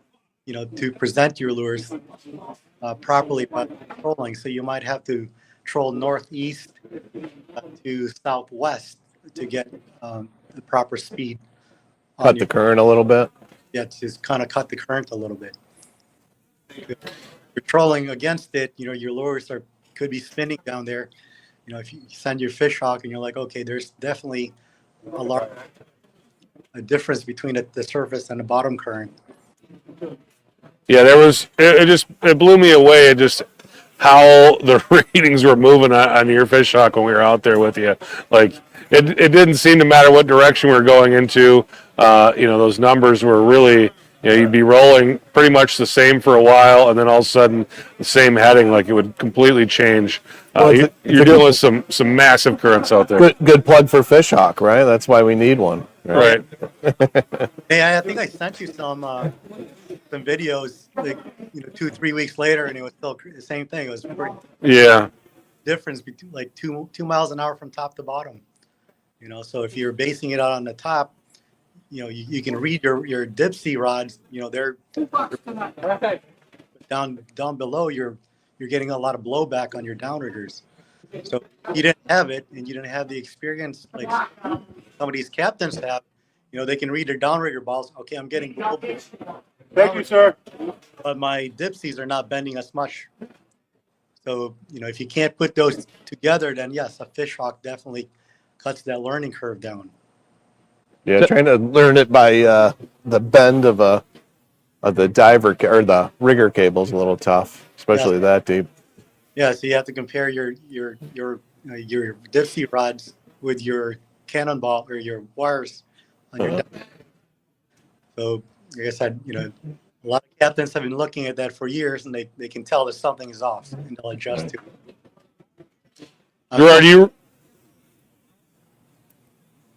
to present your lures properly by trolling. So you might have to troll northeast to southwest to get the proper speed. Cut the current a little bit. Yeah, to kind of cut the current a little bit. If you're trolling against it, your lures could be spinning down there. If you send your fish hawk and you're like, okay, there's definitely a difference between the surface and the bottom current. Yeah, it blew me away. How the readings were moving on your fish hawk when we were out there with you. Like it didn't seem to matter what direction we were going into. Those numbers were really, you'd be rolling pretty much the same for a while, and then all of a sudden the same heading, like it would completely change. You're dealing with some massive currents out there. Good plug for fish hawk, right? That's why we need one. Right. Hey, I think I sent you some videos, like 2-3 weeks later, and it was still the same thing. It was pretty difference between like 2 miles an hour from top to bottom. So if you're basing it out on the top, you can read your dip sea rods. They're down below. You're getting a lot of blowback on your downriggers. So you didn't have it, and you didn't have the experience like some of these captains have. They can read their downrigger balls. Okay, I'm getting blowback. Thank you, sir. But my dipsies are not bending as much. So, if you can't put those together, then yes, a fish hawk definitely cuts that learning curve down. Yeah, trying to learn it by the bend of the diver or the rigger cable is a little tough, especially that deep. Yeah, so you have to compare your dipsy rods with your cannonball or your wires on your dive. So, like I said, a lot of captains have been looking at that for years, and they can tell that something is off, and they'll adjust to it. Gerard,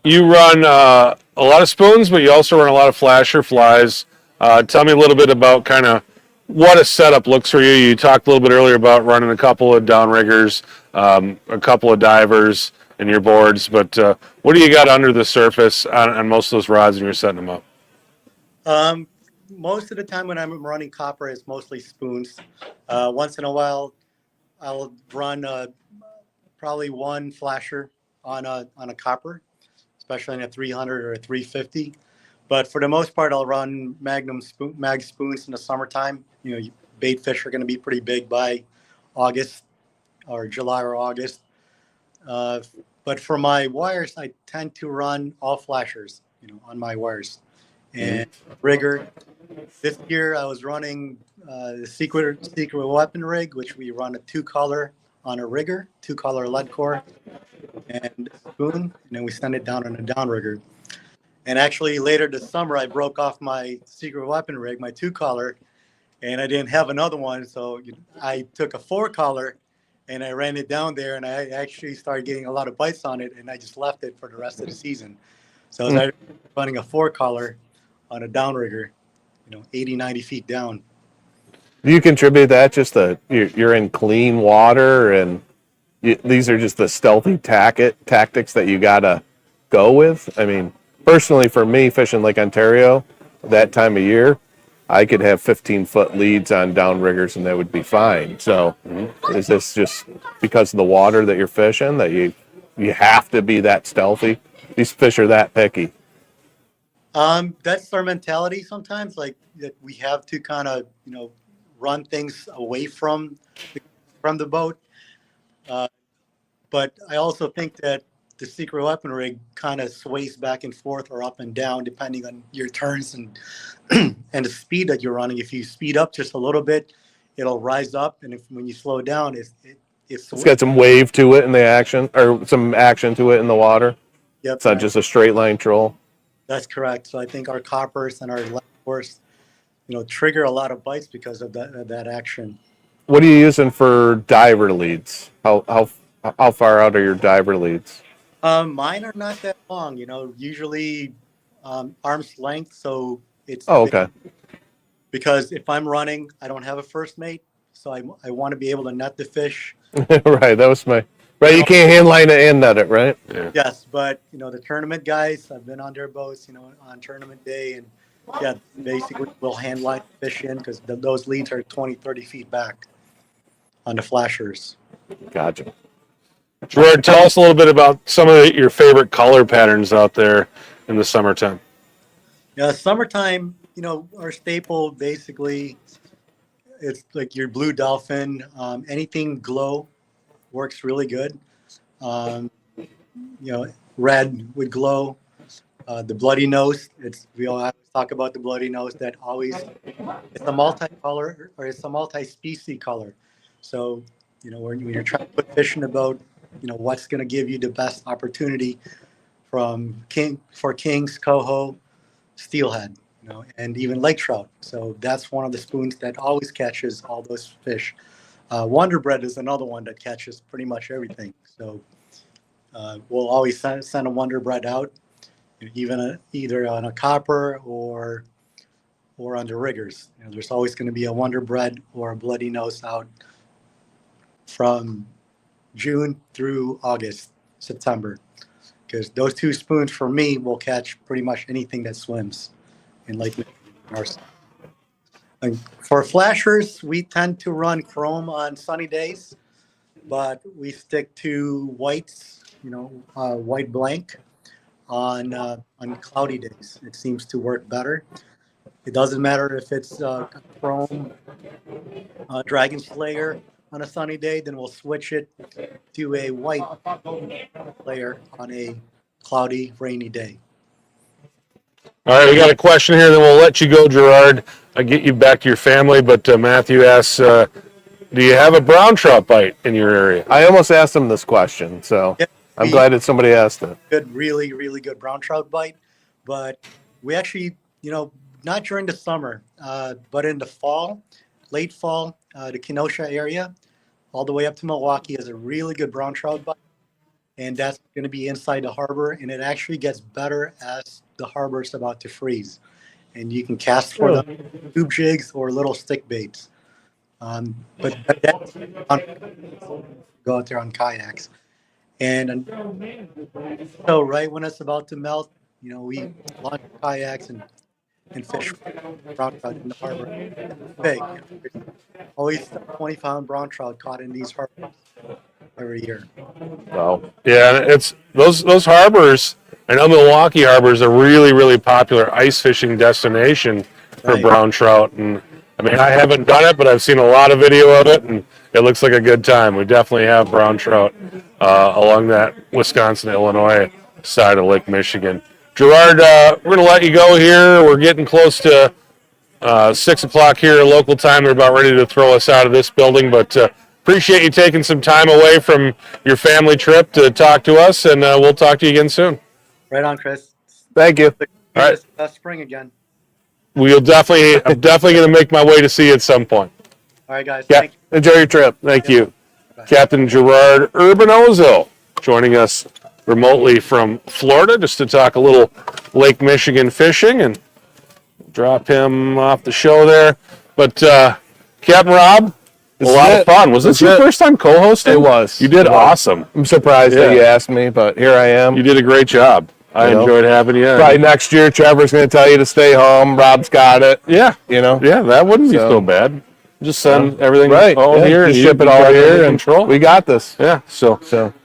you run a lot of spoons, but you also run a lot of flasher flies. Tell me a little bit about kind of what a setup looks for you. You talked a little bit earlier about running a couple of downriggers, a couple of divers in your boards, but what do you got under the surface on most of those rods when you're setting them up? Most of the time when I'm running copper, it's mostly spoons. Once in a while, I'll run probably one flasher on a copper, especially in a 300 or a 350. But for the most part, I'll run mag spoons in the summertime. Bait fish are going to be pretty big by August or July or August. But for my wires, I tend to run all flashers, on my wires. And rigger, This year I was running the secret weapon rig, which we run a 2-color on a rigger, 2-color lead core, and a spoon, and then we send it down on a downrigger. And actually later this summer, I broke off my secret weapon rig, my 2-color, and I didn't have another one. So I took a 4-color and I ran it down there, and I actually started getting a lot of bites on it, and I just left it for the rest of the season. So I was running a 4-color on a downrigger, 80, 90 feet down. Do you contribute that just that you're in clean water and these are just the stealthy tactics that you gotta go with? I mean, personally for me, fishing Lake Ontario that time of year, I could have 15-foot leads on downriggers and that would be fine. So is this just because of the water that you're fishing that you have to be that stealthy? These fish are that picky. That's our mentality sometimes, like that we have to kind of, run things away from the boat. But I also think that the secret weapon rig kind of sways back and forth or up and down depending on your turns and and the speed that you're running. If you speed up just a little bit, it'll rise up, and when you slow down, it's got some wave to it in the action, or some action to it in the water. Yep, it's not just a straight line troll. That's correct. So I think our coppers and our lead cores, trigger a lot of bites because of that action. What are you using for diver leads? How far out are your diver leads? Mine are not that long, usually arm's length. So it's okay. Because if I'm running, I don't have a first mate, so I want to be able to net the fish. Right, that was my right. You can't hand line it and net it, right? Yeah. Yes, but the tournament guys, I've been on their boats, on tournament day, and yeah, basically we'll hand line fish in because those leads are 20, 30 feet back on the flashers. Gotcha. Gerard, tell us a little bit about some of your favorite color patterns out there in the summertime. Yeah, summertime, our staple basically, it's like your blue dolphin. Anything glow works really good. Red would glow. The bloody nose, we always talk about the bloody nose. It's a multicolor or it's a multi-species color. So, when you're trying to put fish in the boat, what's going to give you the best opportunity for kings, coho, steelhead, and even lake trout. So that's one of the spoons that always catches all those fish. Wonder Bread is another one that catches pretty much everything. So we'll always send a Wonder Bread out, even either on a copper or on the riggers. There's always going to be a Wonder Bread or a bloody nose out from June through August, September, because those two spoons for me will catch pretty much anything that swims in Lake Michigan. And for flashers, we tend to run chrome on sunny days, but we stick to whites, white blank on cloudy days. It seems to work better. It doesn't matter if it's chrome Dragon Slayer on a sunny day, then we'll switch it to a white layer on a cloudy, rainy day. All right, we got a question here, then we'll let you go, Gerard. I'll get you back to your family, but Matthew asks, do you have a brown trout bite in your area? I almost asked him this question, so yep, I'm glad that somebody asked it. Good, really, really good brown trout bite, but we actually, not during the summer, but in the fall, late fall, the Kenosha area, all the way up to Milwaukee is a really good brown trout bite, and that's going to be inside the harbor, and it actually gets better as the harbor is about to freeze, and you can cast for the tube jigs or little stick baits. But that's go out there on kayaks, and so right when it's about to melt, we launch kayaks and fish brown trout in the harbor. It's big. Always 20-pound brown trout caught in these harbors every year. Wow. Yeah, it's those harbors. I know Milwaukee Harbor is a really, really popular ice fishing destination for brown trout. And I mean, I haven't done it, but I've seen a lot of video of it, and it looks like a good time. We definitely have brown trout along that Wisconsin-Illinois side of Lake Michigan. Gerard, we're going to let you go here. We're getting close to 6 o'clock here local time. They're about ready to throw us out of this building, but appreciate you taking some time away from your family trip to talk to us, and we'll talk to you again soon. Right on, Chris. Thank you. All right. Spring again. I'm definitely going to make my way to see you at some point. All right, guys. Yeah. Thank you. Enjoy your trip. Thank you. Captain Gerard Urbanozo joining us remotely from Florida just to talk a little Lake Michigan fishing, and drop him off the show there. But Captain Rob, a lot of fun. Was this your first time co-hosting? It was. You did awesome. I'm surprised that you asked me, but here I am. You did a great job. I enjoyed having you. Probably next year, Trevor's going to tell you to stay home. Rob's got it. Yeah. Yeah, that wouldn't be so bad. Just send everything here and just ship it all here and control. we got this. Yeah. So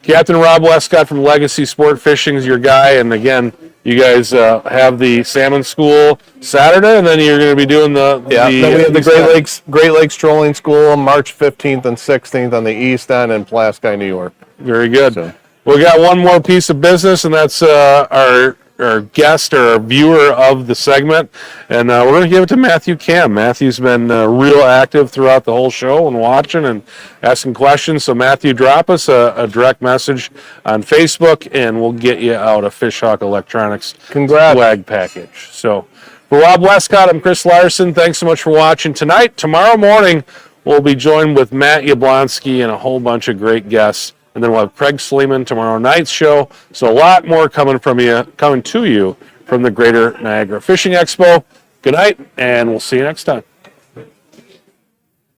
Captain Rob Westcott from Legacy Sport Fishing is your guy, and again, you guys have the Salmon School Saturday, and then you're going to be doing then we have the Great Lakes Trolling School March 15th and 16th on the East End in Pulaski, New York. Very good. We got one more piece of business, and that's our guest or our viewer of the segment, and we're going to give it to Matthew Cam. Matthew's been real active throughout the whole show and watching and asking questions. So Matthew, drop us a direct message on Facebook, and we'll get you out a Fishhawk Electronics swag package. So for Rob Westcott, I'm Chris Larsen. Thanks so much for watching tonight. Tomorrow morning, we'll be joined with Matt Yablonsky and a whole bunch of great guests. And then we'll have Craig Sleeman tomorrow night's show. So a lot more coming to you from the Greater Niagara Fishing Expo. Good night, and we'll see you next time.